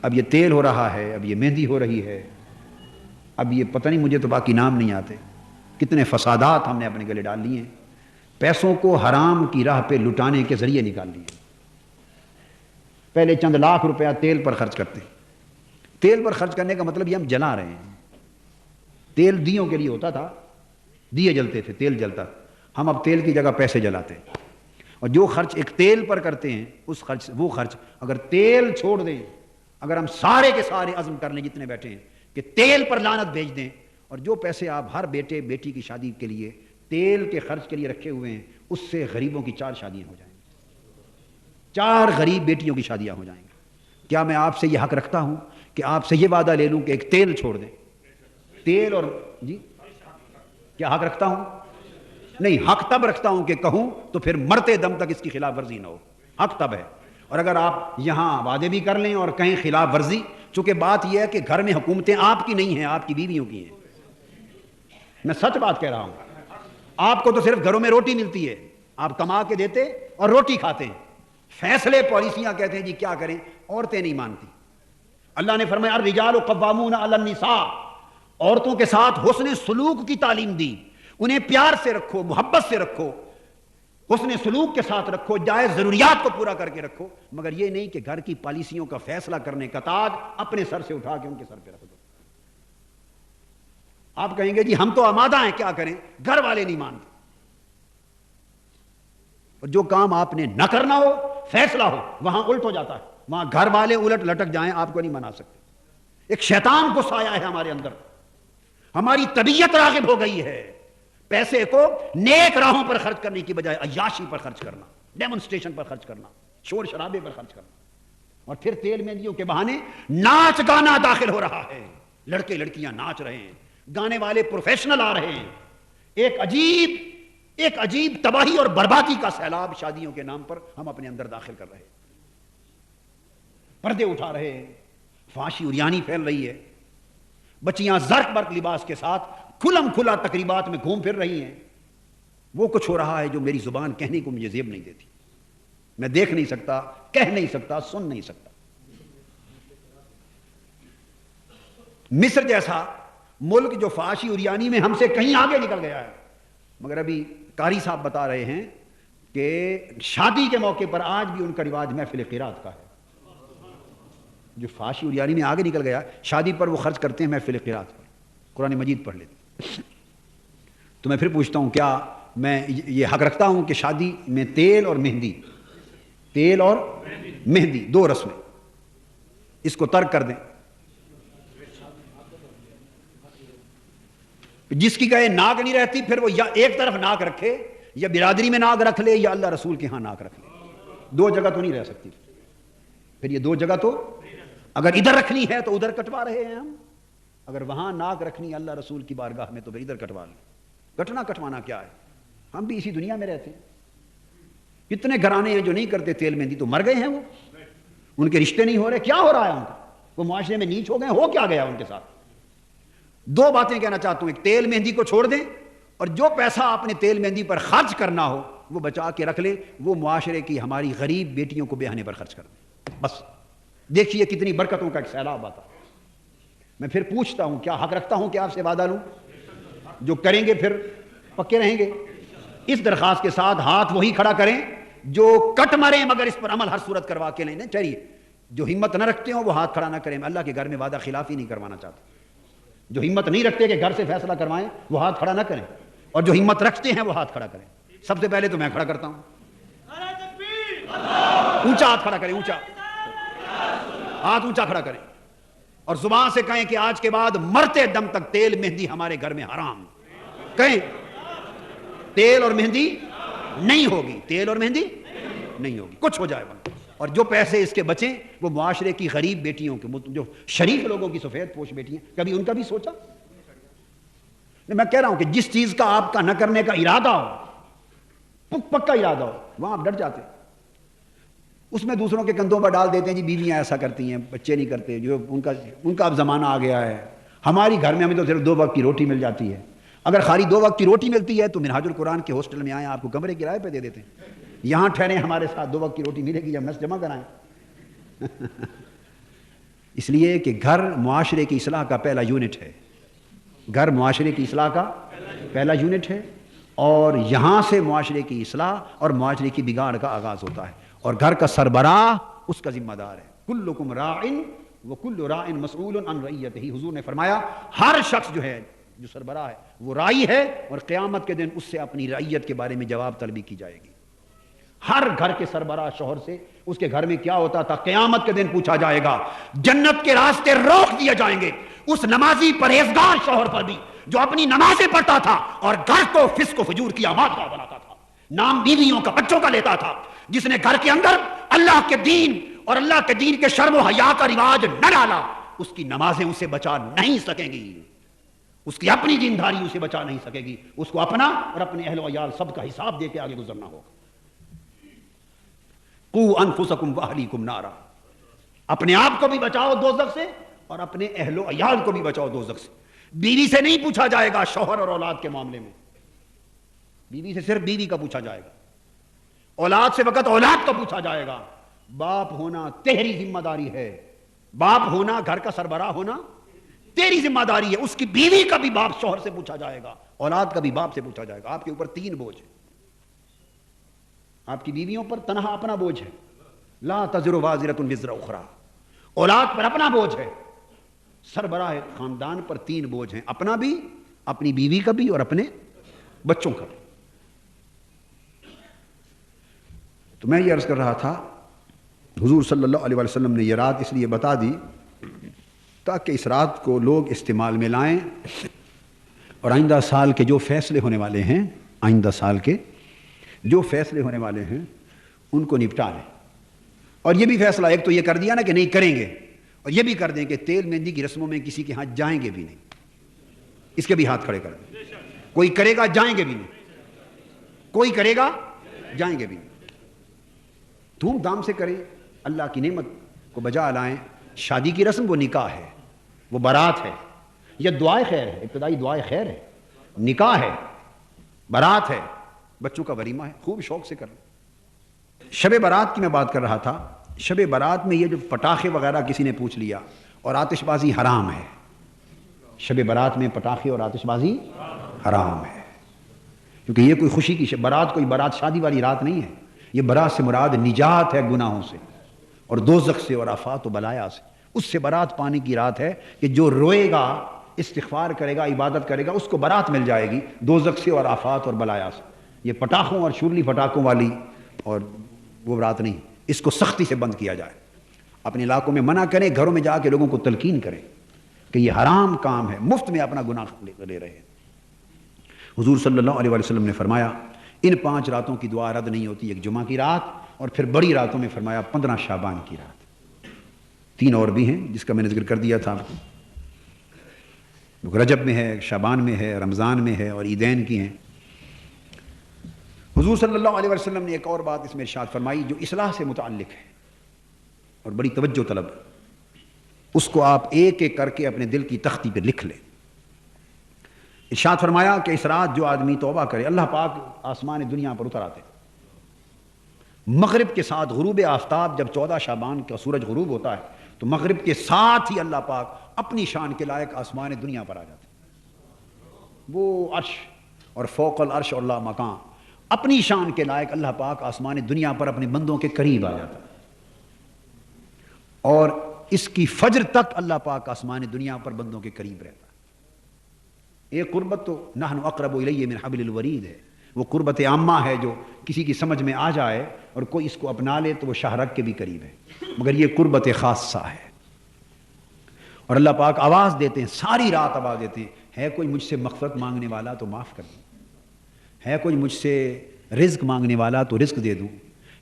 اب یہ تیل ہو رہا ہے، اب یہ مہندی ہو رہی ہے، اب یہ پتہ نہیں، مجھے تو باقی نام نہیں آتے، کتنے فسادات ہم نے اپنے گلے ڈال لیے ہیں، پیسوں کو حرام کی راہ پہ لٹانے کے ذریعے نکال لیے۔ پہلے چند لاکھ روپیہ تیل پر خرچ کرتے، تیل پر خرچ کرنے کا مطلب یہ ہم جلا رہے ہیں۔ تیل دیوں کے لیے ہوتا تھا، دیے جلتے تھے، تیل جلتا، ہم اب تیل کی جگہ پیسے جلاتے ہیں، اور جو خرچ ایک تیل پر کرتے ہیں وہ خرچ اگر تیل چھوڑ دیں، اگر ہم سارے کے سارے عزم کر لیں جتنے بیٹھے ہیں کہ تیل پر لعنت بھیج دیں، اور جو پیسے آپ ہر بیٹے بیٹی کی شادی کے لیے تیل کے خرچ کے لیے رکھے ہوئے ہیں، اس سے غریبوں کی 4 شادیاں ہو جائیں گی، 4 غریب بیٹیوں کی شادیاں ہو جائیں گی۔ کیا میں آپ سے یہ حق رکھتا ہوں کہ آپ سے یہ وعدہ لے لوں کہ ایک تیل چھوڑ دیں؟ تیل اور جی کیا حق رکھتا ہوں؟ نہیں، حق تب رکھتا ہوں کہ کہوں تو پھر مرتے دم تک اس کی خلاف ورزی نہ ہو، حق تب ہے۔ اور اگر آپ یہاں وعدے بھی کر لیں اور کہیں خلاف ورزی، چونکہ بات یہ ہے کہ گھر میں حکومتیں آپ کی نہیں ہیں، آپ کی بیویوں کی ہیں. میں سچ بات کہہ رہا ہوں. آپ کو تو صرف گھروں میں روٹی ملتی ہے، آپ کما کے دیتے اور روٹی کھاتے ہیں. فیصلے پالیسیاں کہتے ہیں جی کیا کریں، عورتیں نہیں مانتی. اللہ نے فرمایا الرجال قوامون علی النساء، عورتوں کے ساتھ حسن سلوک کی تعلیم دی. انہیں پیار سے رکھو، محبت سے رکھو، حسن سلوک کے ساتھ رکھو، جائز ضروریات کو پورا کر کے رکھو، مگر یہ نہیں کہ گھر کی پالیسیوں کا فیصلہ کرنے کا تاج اپنے سر سے اٹھا کے ان کے سر پہ رکھ دو. آپ کہیں گے جی ہم تو آمادہ ہیں، کیا کریں، گھر والے نہیں مانتے. اور جو کام آپ نے نہ کرنا ہو، فیصلہ ہو، وہاں الٹ ہو جاتا ہے. وہاں گھر والے الٹ لٹک جائیں آپ کو نہیں منا سکتے. ایک شیطان کو سایہ ہے ہمارے اندر، ہماری طبیعت راغب ہو گئی ہے پیسے کو نیک راہوں پر خرچ کرنے کی بجائے عیاشی پر خرچ کرنا، ڈیمونسٹریشن پر خرچ کرنا، شور شرابے پر خرچ کرنا. اور پھر تیل مہندیوں کے بہانے ناچ گانا داخل ہو رہا ہے. لڑکے لڑکیاں ناچ رہے ہیں، گانے والے پروفیشنل آ رہے ہیں. ایک عجیب تباہی اور بربادی کا سیلاب شادیوں کے نام پر ہم اپنے اندر داخل کر رہے ہیں. پردے اٹھا رہے ہیں، فحاشی عریانی پھیل رہی ہے، بچیاں زرق برق لباس کے ساتھ کھلم کھلا تقریبات میں گھوم پھر رہی ہیں. وہ کچھ ہو رہا ہے جو میری زبان کہنے کو مجھے زیب نہیں دیتی. میں دیکھ نہیں سکتا، کہہ نہیں سکتا، سن نہیں سکتا. مصر جیسا ملک جو فحاشی عریانی میں ہم سے کہیں آگے نکل گیا ہے، مگر ابھی قاری صاحب بتا رہے ہیں کہ شادی کے موقع پر آج بھی ان کا رواج محفل قرات کا ہے. جو فحاشی عریانی میں آگے نکل گیا، شادی پر وہ خرچ کرتے ہیں محفل قرات پر، قرآن مجید پڑھ لیتے. تو میں پھر پوچھتا ہوں، کیا میں یہ حق رکھتا ہوں کہ شادی میں تیل اور مہندی دو رسمیں اس کو ترک کر دیں؟ جس کی کہے ناک نہیں رہتی، پھر وہ یا ایک طرف ناک رکھے، یا برادری میں ناک رکھ لے، یا اللہ رسول کے ہاں ناک رکھ لے. دو جگہ تو نہیں رہ سکتی. پھر یہ دو جگہ تو اگر ادھر رکھنی ہے تو ادھر کٹوا رہے ہیں ہم، اگر وہاں ناک رکھنی ہے اللہ رسول کی بارگاہ میں تو پھر ادھر کٹوا لیں. کٹوانا کیا ہے؟ ہم بھی اسی دنیا میں رہتے ہیں. کتنے گھرانے ہیں جو نہیں کرتے تیل مہندی، تو مر گئے ہیں وہ، ان کے رشتے نہیں ہو رہے. کیا ہو رہا ہے ان کا؟ وہ معاشرے میں نیچ ہو گئے. ہو کیا گیا ان کے ساتھ؟ دو باتیں کہنا چاہتا ہوں. ایک، تیل مہندی کو چھوڑ دیں، اور جو پیسہ آپ نے تیل مہندی پر خرچ کرنا ہو وہ بچا کے رکھ لیں، وہ معاشرے کی ہماری غریب بیٹیوں کو بیاہنے پر خرچ کر دیں. بس دیکھیے کتنی برکتوں کا ایک سیلاب آتا. میں پھر پوچھتا ہوں، کیا حق رکھتا ہوں کہ آپ سے وعدہ لوں؟ جو کریں گے پھر پکے رہیں گے. اس درخواست کے ساتھ ہاتھ وہی کھڑا کریں جو کٹ مریں مگر اس پر عمل ہر صورت کروا کے لیں. چلیے، جو ہمت نہ رکھتے ہوں وہ ہاتھ کھڑا نہ کریں. میں اللہ کے گھر میں وعدہ خلافی نہیں کروانا چاہتا. جو ہمت نہیں رکھتے کہ گھر سے فیصلہ کروائیں وہ ہاتھ کھڑا نہ کریں، اور جو ہمت رکھتے ہیں وہ ہاتھ کھڑا کریں. سب سے پہلے تو میں کھڑا کرتا ہوں. اونچا ہاتھ کھڑا کریں، اونچا ہاتھ اونچا کھڑا کریں، اور زبان سے کہیں کہ آج کے بعد مرتے دم تک تیل مہندی ہمارے گھر میں حرام. کہیں تیل اور مہندی نہیں ہوگی، تیل اور مہندی نہیں ہوگی. کچھ ہو جائے گا، اور جو پیسے اس کے بچیں وہ معاشرے کی غریب بیٹیوں کے، جو شریف لوگوں کی سفید پوش بیٹیاں، کبھی ان کا بھی سوچا؟ میں کہہ رہا ہوں کہ جس چیز کا آپ کا نہ کرنے کا ارادہ ہو، پکا ارادہ ہو، وہاں آپ ڈٹ جاتے ہیں. اس میں دوسروں کے کندھوں پر ڈال دیتے ہیں جی بیویاں ایسا کرتی ہیں، بچے نہیں کرتے، جو ان کا اب زمانہ آ گیا ہے. ہماری گھر میں ہمیں تو صرف 2 وقت کی روٹی مل جاتی ہے. اگر خالی 2 وقت کی روٹی ملتی ہے تو منہاج القرآن کے ہاسٹل میں آئیں، آپ کو کمرے کرائے پہ دے دیتے ہیں. یہاں ٹھہریں، ہمارے ساتھ 2 وقت کی روٹی ملے گی جب نس جمع کرائیں. اس لیے کہ گھر معاشرے کی اصلاح کا پہلا یونٹ ہے. گھر معاشرے کی اصلاح کا پہلا یونٹ ہے، اور یہاں سے معاشرے کی اصلاح اور معاشرے کی بگاڑ کا آغاز ہوتا ہے. اور گھر کا سربراہ اس کا ذمہ دار ہے. کلکم راعٍ وکل راعٍ مسئول عن رعیتہ. حضور نے فرمایا ہر شخص جو ہے، جو سربراہ ہے، وہ راعی ہے، اور قیامت کے دن اس سے اپنی رعیت کے بارے میں جواب طلبی کی جائے گی. ہر گھر کے سربراہ شوہر سے اس کے گھر میں کیا ہوتا تھا قیامت کے دن پوچھا جائے گا. جنت کے راستے روک دیے جائیں گے اس نمازی پرہیزگار شوہر پر بھی جو اپنی نمازیں پڑھتا تھا اور گھر کو فسق و فجور کی آمادگاہ بناتا تھا، نام بیویوں کا، بچوں کا لیتا تھا. جس نے گھر کے اندر اللہ کے دین اور اللہ کے دین کے شرم و حیا کا رواج نہ ڈالا، اس کی نمازیں اسے بچا نہیں سکیں گی، اس کی اپنی دینداری اسے بچا نہیں سکے گی. اس کو اپنا اور اپنے اہل و عیال سب کا حساب دے کے آگے گزرنا ہوگا. قوا انفسکم واہلیکم نارا. اپنے آپ کو بھی بچاؤ دوزخ سے اور اپنے اہل و عیال کو بھی بچاؤ دوزخ سے. بیوی سے نہیں پوچھا جائے گا شوہر اور اولاد کے معاملے میں, بیوی سے صرف بیوی کا پوچھا جائے گا, اولاد سے وقت اولاد کا پوچھا جائے گا. باپ ہونا تیری ذمہ داری ہے, باپ ہونا, گھر کا سربراہ ہونا تیری ذمہ داری ہے. اس کی بیوی کا بھی باپ شوہر سے پوچھا جائے گا, اولاد کا بھی باپ سے پوچھا جائے گا. آپ کے اوپر 3 بوجھ ہیں. آپ کی بیویوں پر تنہا اپنا بوجھ ہے, لا تزر وازرۃ وزر اخری. اولاد پر اپنا بوجھ ہے. سربراہ خاندان پر 3 بوجھ ہیں, اپنا بھی, اپنی بیوی کا بھی اور اپنے بچوں کا بھی. تو میں یہ عرض کر رہا تھا حضور صلی اللہ علیہ وسلم نے یہ رات اس لیے بتا دی تاکہ اس رات کو لوگ استعمال میں لائیں اور آئندہ سال کے جو فیصلے ہونے والے ہیں, آئندہ سال کے جو فیصلے ہونے والے ہیں ان کو نپٹا لیں. اور یہ بھی فیصلہ ایک تو یہ کر دیا نا کہ نہیں کریں گے, اور یہ بھی کر دیں کہ تیل مہندی کی رسموں میں کسی کے ہاں جائیں گے بھی نہیں. اس کے بھی ہاتھ کھڑے کر دیں. کوئی کرے گا جائیں گے بھی نہیں, کوئی کرے گا جائیں گے بھی نہیں. دھوم دھام سے کریں, اللہ کی نعمت کو بجا لائیں. شادی کی رسم وہ نکاح ہے, وہ بارات ہے, یہ دعائے خیر ہے, ابتدائی دعائے خیر ہے. نکاح ہے, بارات ہے, بچوں کا ولیمہ ہے, خوب شوق سے کریں. شب بارات کی میں بات کر رہا تھا. شب بارات میں یہ جو پٹاخے وغیرہ کسی نے پوچھ لیا, اور آتش بازی حرام ہے. شب بارات میں پٹاخے اور آتش بازی حرام ہے, کیونکہ یہ کوئی خوشی کی بارات, کوئی بارات شادی والی رات نہیں ہے. یہ برات سے مراد نجات ہے گناہوں سے اور دوزخ سے اور آفات و بلایا سے. اس سے برات پانے کی رات ہے کہ جو روئے گا, استغفار کرے گا, عبادت کرے گا, اس کو برات مل جائے گی دوزخ سے اور آفات اور بلایا سے. یہ پٹاخوں اور شورلی پٹاخوں والی اور وہ برات نہیں. اس کو سختی سے بند کیا جائے. اپنے علاقوں میں منع کریں, گھروں میں جا کے لوگوں کو تلقین کریں کہ یہ حرام کام ہے, مفت میں اپنا گناہ لے رہے ہیں. حضور صلی اللہ علیہ وسلم نے فرمایا ان 5 راتوں کی دعا رد نہیں ہوتی. ایک جمعہ کی رات, اور پھر بڑی راتوں میں فرمایا 15 شعبان کی رات. 3 اور بھی ہیں جس کا میں نے ذکر کر دیا تھا. رجب میں ہے, شعبان میں ہے, رمضان میں ہے, اور عیدین کی ہیں. حضور صلی اللہ علیہ وسلم نے ایک اور بات اس میں ارشاد فرمائی جو اصلاح سے متعلق ہے اور بڑی توجہ طلب. اس کو آپ ایک ایک کر کے اپنے دل کی تختی پہ لکھ لیں. ارشاد فرمایا کہ اس رات جو آدمی توبہ کرے, اللہ پاک آسمان دنیا پر اتر آتے مغرب کے ساتھ. غروب آفتاب جب 14 شعبان کا سورج غروب ہوتا ہے تو مغرب کے ساتھ ہی اللہ پاک اپنی شان کے لائق آسمان دنیا پر آ جاتے. وہ عرش اور فوق العرش اور لا مکان, اپنی شان کے لائق اللہ پاک آسمان دنیا پر اپنے بندوں کے قریب آ جاتا. اور اس کی فجر تک اللہ پاک آسمان دنیا پر بندوں کے قریب رہتا. ایک قربت تو نحن اقرب الیہ من حبل الورید ہے, وہ قربت عامہ ہے جو کسی کی سمجھ میں آ جائے اور کوئی اس کو اپنا لے تو وہ شاہ رگ کے بھی قریب ہے, مگر یہ قربت خاصہ ہے. اور اللہ پاک آواز دیتے ہیں, ساری رات آواز دیتے ہیں, ہے کوئی مجھ سے مغفرت مانگنے والا تو معاف کر دوں, ہے کوئی مجھ سے رزق مانگنے والا تو رزق دے دوں,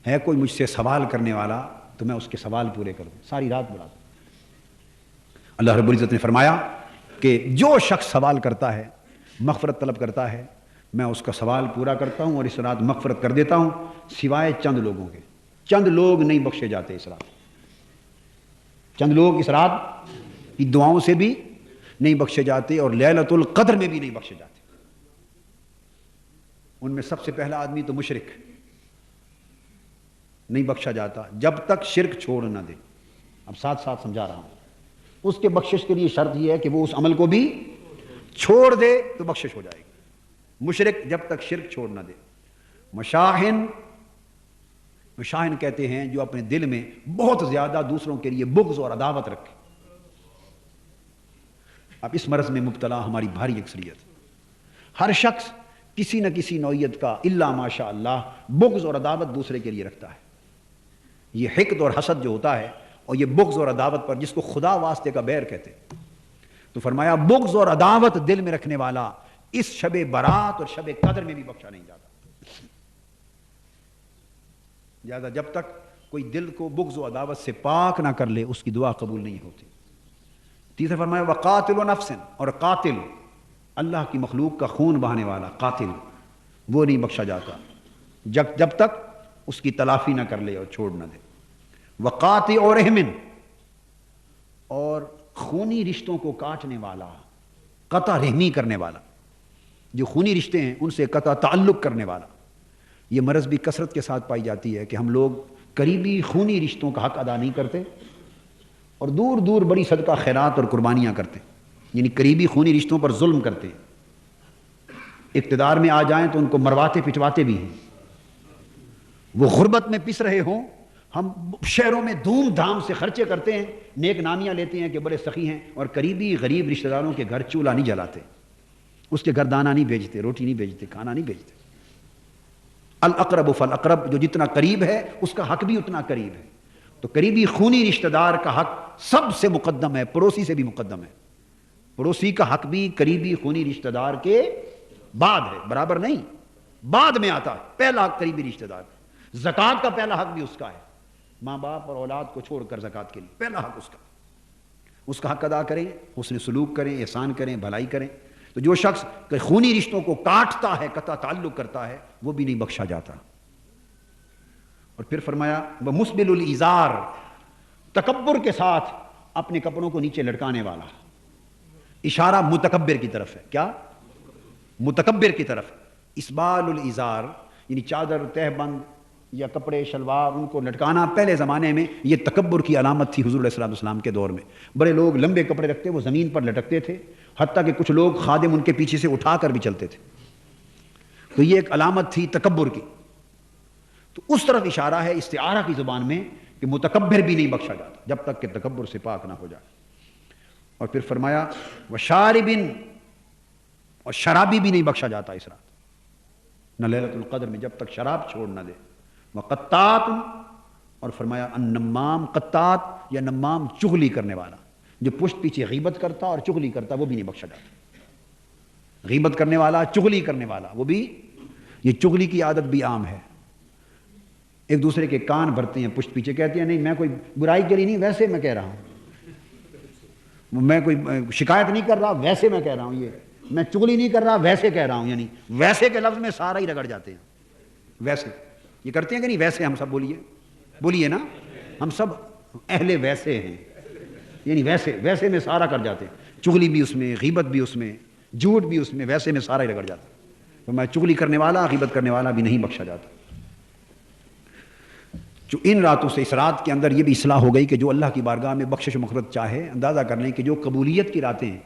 ہے کوئی مجھ سے سوال کرنے والا تو میں اس کے سوال پورے کر دوں. ساری رات بلاتا. اللہ رب العزت نے فرمایا کہ جو شخص سوال کرتا ہے, مغفرت طلب کرتا ہے, میں اس کا سوال پورا کرتا ہوں اور اس رات مغفرت کر دیتا ہوں, سوائے چند لوگوں کے. چند لوگ نہیں بخشے جاتے اس رات. چند لوگ اس رات کی دعاؤں سے بھی نہیں بخشے جاتے اور لیلۃ القدر میں بھی نہیں بخشے جاتے. ان میں سب سے پہلا آدمی تو مشرک, نہیں بخشا جاتا جب تک شرک چھوڑ نہ دے. اب ساتھ ساتھ سمجھا رہا ہوں. اس کے بخشش کے لیے شرط یہ ہے کہ وہ اس عمل کو بھی چھوڑ دے تو بخشش ہو جائے گی. مشرک جب تک شرک چھوڑ نہ دے. مشاہن, مشاہن کہتے ہیں جو اپنے دل میں بہت زیادہ دوسروں کے لیے بغض اور عداوت رکھے. اب اس مرض میں مبتلا ہماری بھاری اکثریت. ہر شخص کسی نہ کسی نوعیت کا الا ماشاء اللہ بغض اور عداوت دوسرے کے لیے رکھتا ہے. یہ حقد اور حسد جو ہوتا ہے اور یہ بغض اور عداوت پر, جس کو خدا واسطے کا بیر کہتے ہیں, تو فرمایا بغض اور عداوت دل میں رکھنے والا اس شب برات اور شب قدر میں بھی بخشا نہیں جاتا. لہذا جب تک کوئی دل کو بغض و عداوت سے پاک نہ کر لے اس کی دعا قبول نہیں ہوتی. تیسرا فرمایا وقاتل نفس, اور قاتل اللہ کی مخلوق کا خون بہانے والا قاتل, وہ نہیں بخشا جاتا جب تک اس کی تلافی نہ کر لے اور چھوڑ نہ دے. وقاطع رحم, اور خونی رشتوں کو کاٹنے والا، قطع رحمی کرنے والا، جو خونی رشتے ہیں ان سے قطع تعلق کرنے والا، یہ مرض بھی کثرت کے ساتھ پائی جاتی ہے کہ ہم لوگ قریبی خونی رشتوں کا حق ادا نہیں کرتے اور دور دور بڑی صدقہ خیرات اور قربانیاں کرتے ہیں، یعنی قریبی خونی رشتوں پر ظلم کرتے ہیں، اقتدار میں آ جائیں تو ان کو مرواتے پٹواتے بھی ہیں، وہ غربت میں پس رہے ہوں، ہم شہروں میں دھوم دھام سے خرچے کرتے ہیں، نیک نامیاں لیتے ہیں کہ بڑے سخی ہیں، اور قریبی غریب رشتہ داروں کے گھر چولہا نہیں جلاتے، اس کے گھر دانہ نہیں بھیجتے، روٹی نہیں بھیجتے، کھانا نہیں بھیجتے۔ الاقرب فالاقرب، جو جتنا قریب ہے اس کا حق بھی اتنا قریب ہے، تو قریبی خونی رشتہ دار کا حق سب سے مقدم ہے، پڑوسی سے بھی مقدم ہے، پڑوسی کا حق بھی قریبی خونی رشتہ دار کے بعد ہے، برابر نہیں، بعد میں آتا، پہلا حق قریبی رشتہ دار۔ زکوٰۃ کا پہلا حق بھی اس کا ہے، ماں باپ اور اولاد کو چھوڑ کر زکوٰۃ کے لیے پہلا حق اس کا حق ادا کریں، حسن سلوک کریں، احسان کریں، بھلائی کریں۔ تو جو شخص خونی رشتوں کو کاٹتا ہے، قطع تعلق کرتا ہے، وہ بھی نہیں بخشا جاتا۔ اور پھر فرمایا وَمُسْبِلُ الْإِزَارِ، تکبر کے ساتھ اپنے کپڑوں کو نیچے لٹکانے والا، اشارہ متکبر کی طرف ہے، کیا؟ متکبر کی طرف۔ اسبال الازار یعنی چادر، تہ بند یا کپڑے شلوار ان کو لٹکانا پہلے زمانے میں یہ تکبر کی علامت تھی۔ حضور علیہ الصلوۃ والسلام کے دور میں بڑے لوگ لمبے کپڑے رکھتے، وہ زمین پر لٹکتے تھے، حتیٰ کہ کچھ لوگ خادم ان کے پیچھے سے اٹھا کر بھی چلتے تھے، تو یہ ایک علامت تھی تکبر کی۔ تو اس طرف اشارہ ہے استعارہ کی زبان میں کہ متکبر بھی نہیں بخشا جاتا جب تک کہ تکبر سے پاک نہ ہو جائے۔ اور پھر فرمایا وشاربن، اور شرابی بھی نہیں بخشا جاتا اس رات، نہ لیلۃ القدر میں، جب تک شراب چھوڑ نہ دے۔ وقطات، اور فرمایا النمام، قطات یا نمام چغلی کرنے والا، جو پشت پیچھے غیبت کرتا اور چغلی کرتا، وہ بھی نہیں بخشا جاتا۔ غیبت کرنے والا، چغلی کرنے والا، وہ بھی، یہ چغلی کی عادت بھی عام ہے، ایک دوسرے کے کان بھرتے ہیں پشت پیچھے، کہتے ہیں نہیں میں کوئی برائی کے لیے نہیں، ویسے میں کہہ رہا ہوں، میں کوئی شکایت نہیں کر رہا، ویسے میں کہہ رہا ہوں، یہ میں چغلی نہیں کر رہا، ویسے کہہ رہا ہوں، یعنی ویسے کے لفظ میں سارا ہی رگڑ جاتے ہیں۔ ویسے یہ کرتے ہیں کہ نہیں؟ ویسے ہم سب بولیے نا، ہم سب اہل ویسے ہیں، یعنی ویسے میں سارا کر جاتے ہیں، چغلی بھی اس میں، غیبت بھی اس میں، جھوٹ بھی اس میں، ویسے میں سارا ہی رگڑ جاتا ہے۔ تو میں چغلی کرنے والا، غیبت کرنے والا بھی نہیں بخشا جاتا۔ جو ان راتوں سے، اس رات کے اندر یہ بھی اصلاح ہو گئی کہ جو اللہ کی بارگاہ میں بخشش و مغفرت چاہے، اندازہ کر لیں کہ جو قبولیت کی راتیں ہیں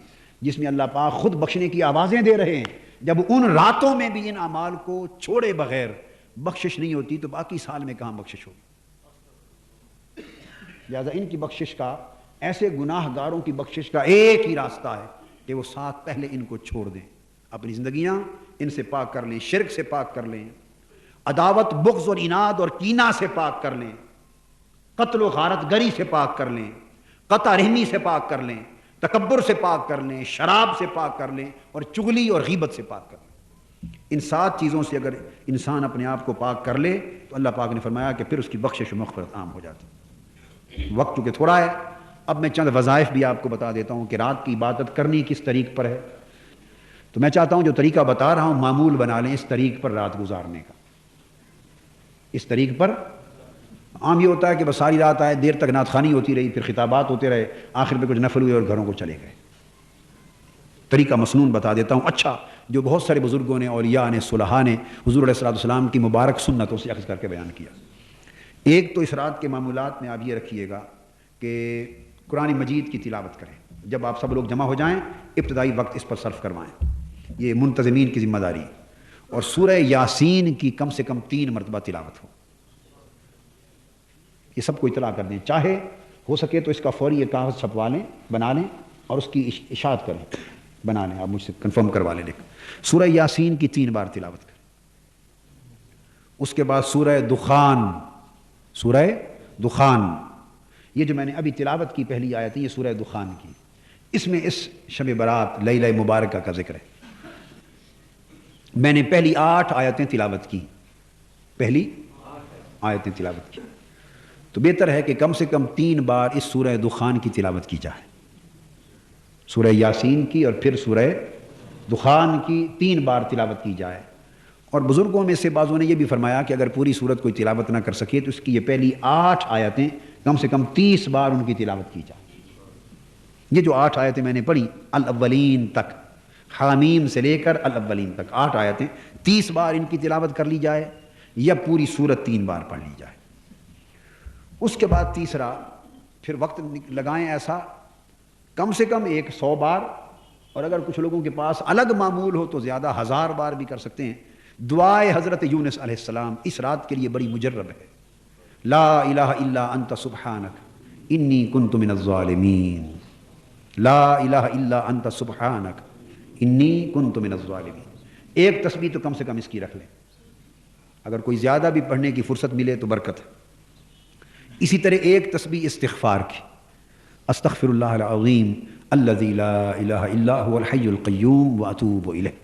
جس میں اللہ پاک خود بخشنے کی آوازیں دے رہے ہیں، جب ان راتوں میں بھی ان اعمال کو چھوڑے بغیر بخشش نہیں ہوتی تو باقی سال میں کہاں بخشش ہوگی؟ لہٰذا ان کی بخشش کا، ایسے گناہ گاروں کی بخشش کا ایک ہی راستہ ہے کہ وہ ساتھ پہلے ان کو چھوڑ دیں، اپنی زندگیاں ان سے پاک کر لیں، شرک سے پاک کر لیں، عداوت، بغض اور عناد اور کینہ سے پاک کر لیں، قتل و غارت گری سے پاک کر لیں، قطع رحمی سے پاک کر لیں، تکبر سے پاک کر لیں، شراب سے پاک کر لیں، اور چغلی اور غیبت سے پاک کر لیں۔ ان 7 چیزوں سے اگر انسان اپنے آپ کو پاک کر لے تو اللہ پاک نے فرمایا کہ پھر اس کی بخشش و مغفرت عام ہو جاتی۔ وقت چونکہ تھوڑا ہے، اب میں چند وظائف بھی آپ کو بتا دیتا ہوں کہ رات کی عبادت کرنی کس طریق پر ہے۔ تو میں چاہتا ہوں جو طریقہ بتا رہا ہوں معمول بنا لیں اس طریق پر رات گزارنے کا۔ اس طریق پر عام یہ ہوتا ہے کہ بس ساری رات آئے، دیر تک نعت خوانی ہوتی رہی، پھر خطابات ہوتے رہے، آخر میں کچھ نفل ہوئے اور گھروں کو چلے گئے۔ طریقہ مسنون بتا دیتا ہوں، اچھا، جو بہت سارے بزرگوں نے، اولیاء نے، صلحاء نے حضور علیہ الصلوۃ والسلام کی مبارک سنتوں سے اخذ کر کے بیان کیا۔ ایک تو اس رات کے معمولات میں آپ یہ رکھیے گا کہ قرآن مجید کی تلاوت کریں، جب آپ سب لوگ جمع ہو جائیں ابتدائی وقت اس پر صرف کروائیں، یہ منتظمین کی ذمہ داری، اور سورہ یاسین کی کم سے کم 3 مرتبہ تلاوت ہو، یہ سب کو اطلاع کر دیں، چاہے ہو سکے تو اس کا فوری ایک کاغذ چھپوا لیں، بنا لیں اور اس کی اشاعت کریں، بنا لیں، آپ مجھ سے کنفرم کروا لیں، سورہ یاسین کی 3 بار تلاوت کریں۔ اس کے بعد سورہ دخان، یہ جو میں نے ابھی تلاوت کی پہلی آیت ہے یہ سورہ دخان کی، اس میں اس شب برات لیلہ مبارکہ کا ذکر ہے۔ میں نے پہلی 8 آیتیں تلاوت کی، پہلی آیتیں تلاوت کی، تو بہتر ہے کہ کم سے کم 3 بار اس سورہ دخان کی تلاوت کی جائے، سورہ یاسین کی اور پھر سورہ دخان کی 3 بار تلاوت کی جائے۔ اور بزرگوں میں سے بعضوں نے یہ بھی فرمایا کہ اگر پوری سورت کوئی تلاوت نہ کر سکے تو اس کی یہ پہلی 8 آیتیں کم سے کم 30 بار ان کی تلاوت کی جائے، یہ جو 8 آیتیں میں نے پڑھی الاولین تک، حامیم سے لے کر الاولین تک 8 آیتیں، 30 بار ان کی تلاوت کر لی جائے یا پوری سورت 3 بار پڑھ لی جائے۔ اس کے بعد تیسرا پھر وقت لگائیں ایسا کم سے کم 100 بار، اور اگر کچھ لوگوں کے پاس الگ معمول ہو تو زیادہ 1000 بار بھی کر سکتے ہیں۔ دعائے حضرت یونس علیہ السلام اس رات کے لیے بڑی مجرب ہے، لا الہ الا انت سبحانک انی کنت من الظالمین، لا الہ الا انت سبحانک انی کنت من الظالمین۔ ایک تسبیح تو کم سے کم اس کی رکھ لیں، اگر کوئی زیادہ بھی پڑھنے کی فرصت ملے تو برکت ہے۔ اسی طرح ایک تسبیح استغفار کی، استغفر اللہ العظیم الذی لا الہ الا هو الحی القیوم واتوب الیہ،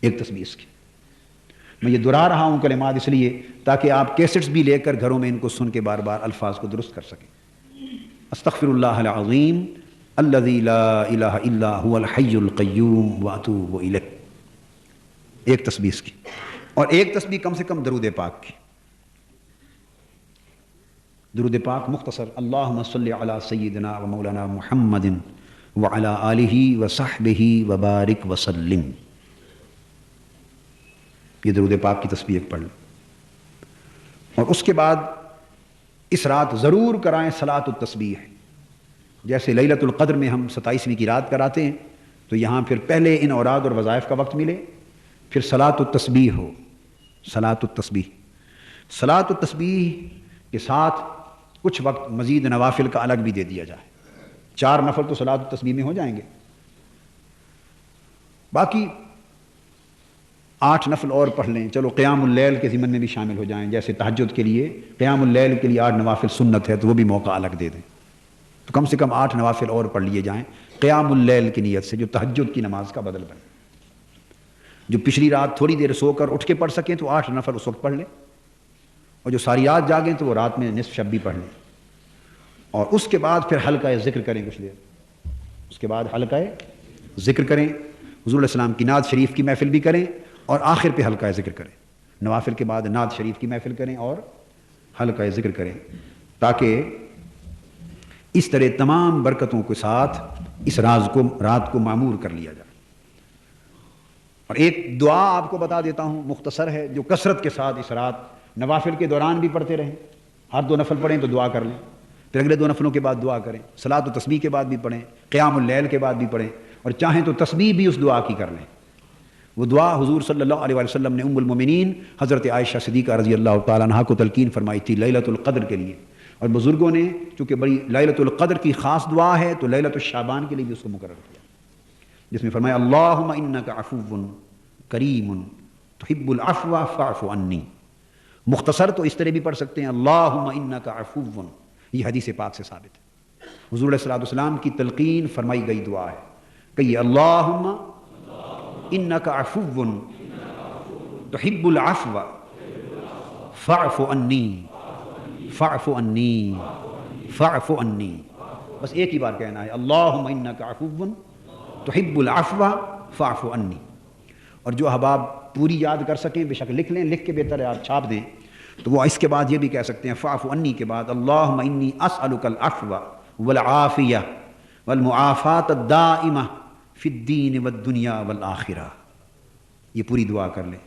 ایک تسبیح اس کی۔ میں یہ دہرا رہا ہوں کلمات اس لیے تاکہ آپ کیسٹس بھی لے کر گھروں میں ان کو سن کے بار بار الفاظ کو درست کر سکیں۔ استغفر اللہ العظیم الذی لا الہ الا هو الحی القیوم واتوب الیہ، ایک تسبیح اس کی۔ اور ایک تسبیح کم سے کم درود پاک کی۔ درود پاک مختصر، اللہم صلی علی سیدنا و مولانا محمد وعلی آلہ وصحبہ وبارک وسلم، یہ درود پاک کی تسبیح ایک پڑھ لیں۔ اور اس کے بعد اس رات ضرور کرائیں صلاۃ التسبیح، جیسے لیلۃ القدر میں ہم 27ویں کی رات کراتے ہیں، تو یہاں پھر پہلے ان اوراد اور وظائف کا وقت ملے، پھر صلاۃ التسبیح ہو، صلاۃ التسبیح۔ صلاۃ التسبیح کے ساتھ کچھ وقت مزید نوافل کا الگ بھی دے دیا جائے، 4 نفل تو صلاۃ التسبیح میں ہو جائیں گے، باقی 8 نفل اور پڑھ لیں، چلو قیام اللیل کے ضمن میں بھی شامل ہو جائیں، جیسے تہجد کے لیے قیام اللیل کے لیے 8 نوافل سنت ہے تو وہ بھی موقع الگ دے دیں، تو کم سے کم 8 نوافل اور پڑھ لیے جائیں قیام اللیل کی نیت سے، جو تہجد کی نماز کا بدل بنے۔ جو پچھلی رات تھوڑی دیر سو کر اٹھ کے پڑھ سکیں تو 8 نفل اس وقت پڑھ لیں، اور جو ساری رات جاگیں تو وہ رات میں نصف شب بھی پڑھ لیں۔ اور اس کے بعد پھر حلقہ ذکر کریں کچھ دیر، اس کے بعد حلقہ ذکر کریں، حضور علیہ السلام کی نعت شریف کی محفل بھی کریں، اور آخر پہ حلقہ ذکر کریں، نوافل کے بعد نعت شریف کی محفل کریں اور حلقہ ذکر کریں، تاکہ اس طرح تمام برکتوں کے ساتھ اس رات کو معمور کر لیا جائے۔ اور ایک دعا آپ کو بتا دیتا ہوں، مختصر ہے، جو کثرت کے ساتھ اس رات نوافل کے دوران بھی پڑھتے رہیں، ہر 2 نفل پڑھیں تو دعا کر لیں، پھر اگلے 2 نفلوں کے بعد دعا کریں، صلاۃ و تسبیح کے بعد بھی پڑھیں، قیام اللیل کے بعد بھی پڑھیں، اور چاہیں تو تسبیح بھی اس دعا کی کر لیں۔ وہ دعا حضور صلی اللہ علیہ وسلم نے ام المومنین حضرت عائشہ صدیقہ رضی اللہ تعالیٰ عنہا کو تلقین فرمائی تھی لیلۃ القدر کے لیے، اور بزرگوں نے چونکہ بڑی لیلۃ القدر کی خاص دعا ہے تو لیلۃ الشعبان کے لیے بھی اس کو مقرر کیا، جس میں فرمایا اللہم انک عفو کریم تحب العفو فاعف عنی۔ مختصر تو اس طرح بھی پڑھ سکتے ہیں اللہم انک عفو، یہ حدیث پاک سے ثابت ہے، حضور علیہ السلام کی تلقین فرمائی گئی دعا ہے، کہیے اللہم انک عفو تحب العفو فاعف عنی فاعف عنی فاعف عنی، بس ایک ہی بار کہنا ہے اللہم انک عفو تحب العفو فاعف عنی۔ اور جو احباب پوری یاد کر سکیں بے شک لکھ لیں، لکھ کے بہتر ہے آپ چھاپ دیں، تو وہ اس کے بعد یہ بھی کہہ سکتے ہیں فاعف عنی کے بعد اللہم انی اسألک العفو والعافیہ والمعافاة الدائمہ فی الدین والدنیا والآخرہ، یہ پوری دعا کر لیں۔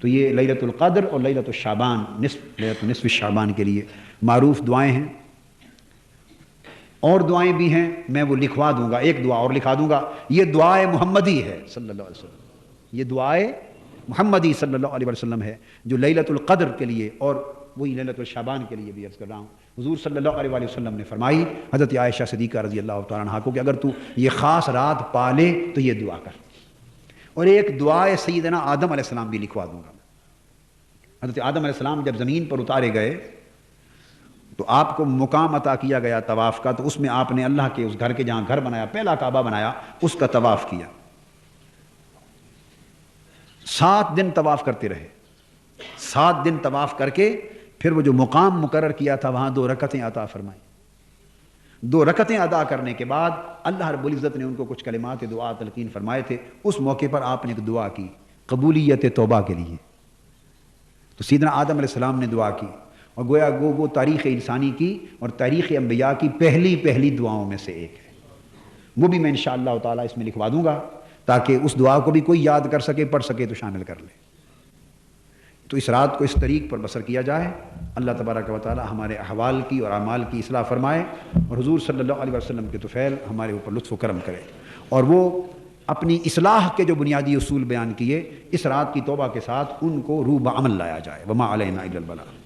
تو یہ لیلۃ القدر اور لیلۃ الشعبان، لیلۃ نصف شعبان کے لیے معروف دعائیں ہیں، اور دعائیں بھی ہیں، میں وہ لکھوا دوں گا، ایک دعا اور لکھا دوں گا، یہ دعائے محمدی ہے صلی اللہ علیہ وسلم، یہ دعائے محمدی صلی اللہ علیہ وسلم ہے جو لیلۃ القدر کے لیے اور وہی لیلۃ الشعبان کے لیے بھی عرض کر رہا ہوں۔ حضور صلی اللہ علیہ وسلم نے فرمائی حضرت عائشہ صدیقہ رضی اللہ تعالیٰ عنہا کو کہ اگر تو یہ خاص رات پا لے تو یہ دعا کر، اور ایک دعائے سیدنا آدم علیہ السلام بھی لکھوا دوں گا۔ حضرت آدم علیہ السلام جب زمین پر اتارے گئے تو آپ کو مقام عطا کیا گیا طواف کا، تو اس میں آپ نے اللہ کے اس گھر کے جہاں گھر بنایا، پہلا کعبہ بنایا، اس کا طواف کیا، 7 دن طواف کرتے رہے، 7 دن طواف کر کے پھر وہ جو مقام مقرر کیا تھا وہاں 2 رکعتیں عطا فرمائیں۔ 2 رکعتیں ادا کرنے کے بعد اللہ رب العزت نے ان کو کچھ کلمات دعا تلقین فرمائے تھے، اس موقع پر آپ نے ایک دعا کی قبولیت توبہ کے لیے، تو سیدنا آدم علیہ السلام نے دعا کی اور گویا وہ تاریخ انسانی کی اور تاریخ انبیاء کی پہلی دعاؤں میں سے ایک ہے۔ وہ بھی میں انشاءاللہ تعالیٰ اس میں لکھوا دوں گا تاکہ اس دعا کو بھی کوئی یاد کر سکے، پڑھ سکے تو شامل کر لے۔ تو اس رات کو اس طریق پر بسر کیا جائے۔ اللہ تبارک و تعالی ہمارے احوال کی اور اعمال کی اصلاح فرمائے، اور حضور صلی اللہ علیہ وسلم کے طفیل ہمارے اوپر لطف و کرم کرے، اور وہ اپنی اصلاح کے جو بنیادی اصول بیان کیے اس رات کی توبہ کے ساتھ ان کو روح بعمل لایا جائے۔ وما علینا الا البلاغ۔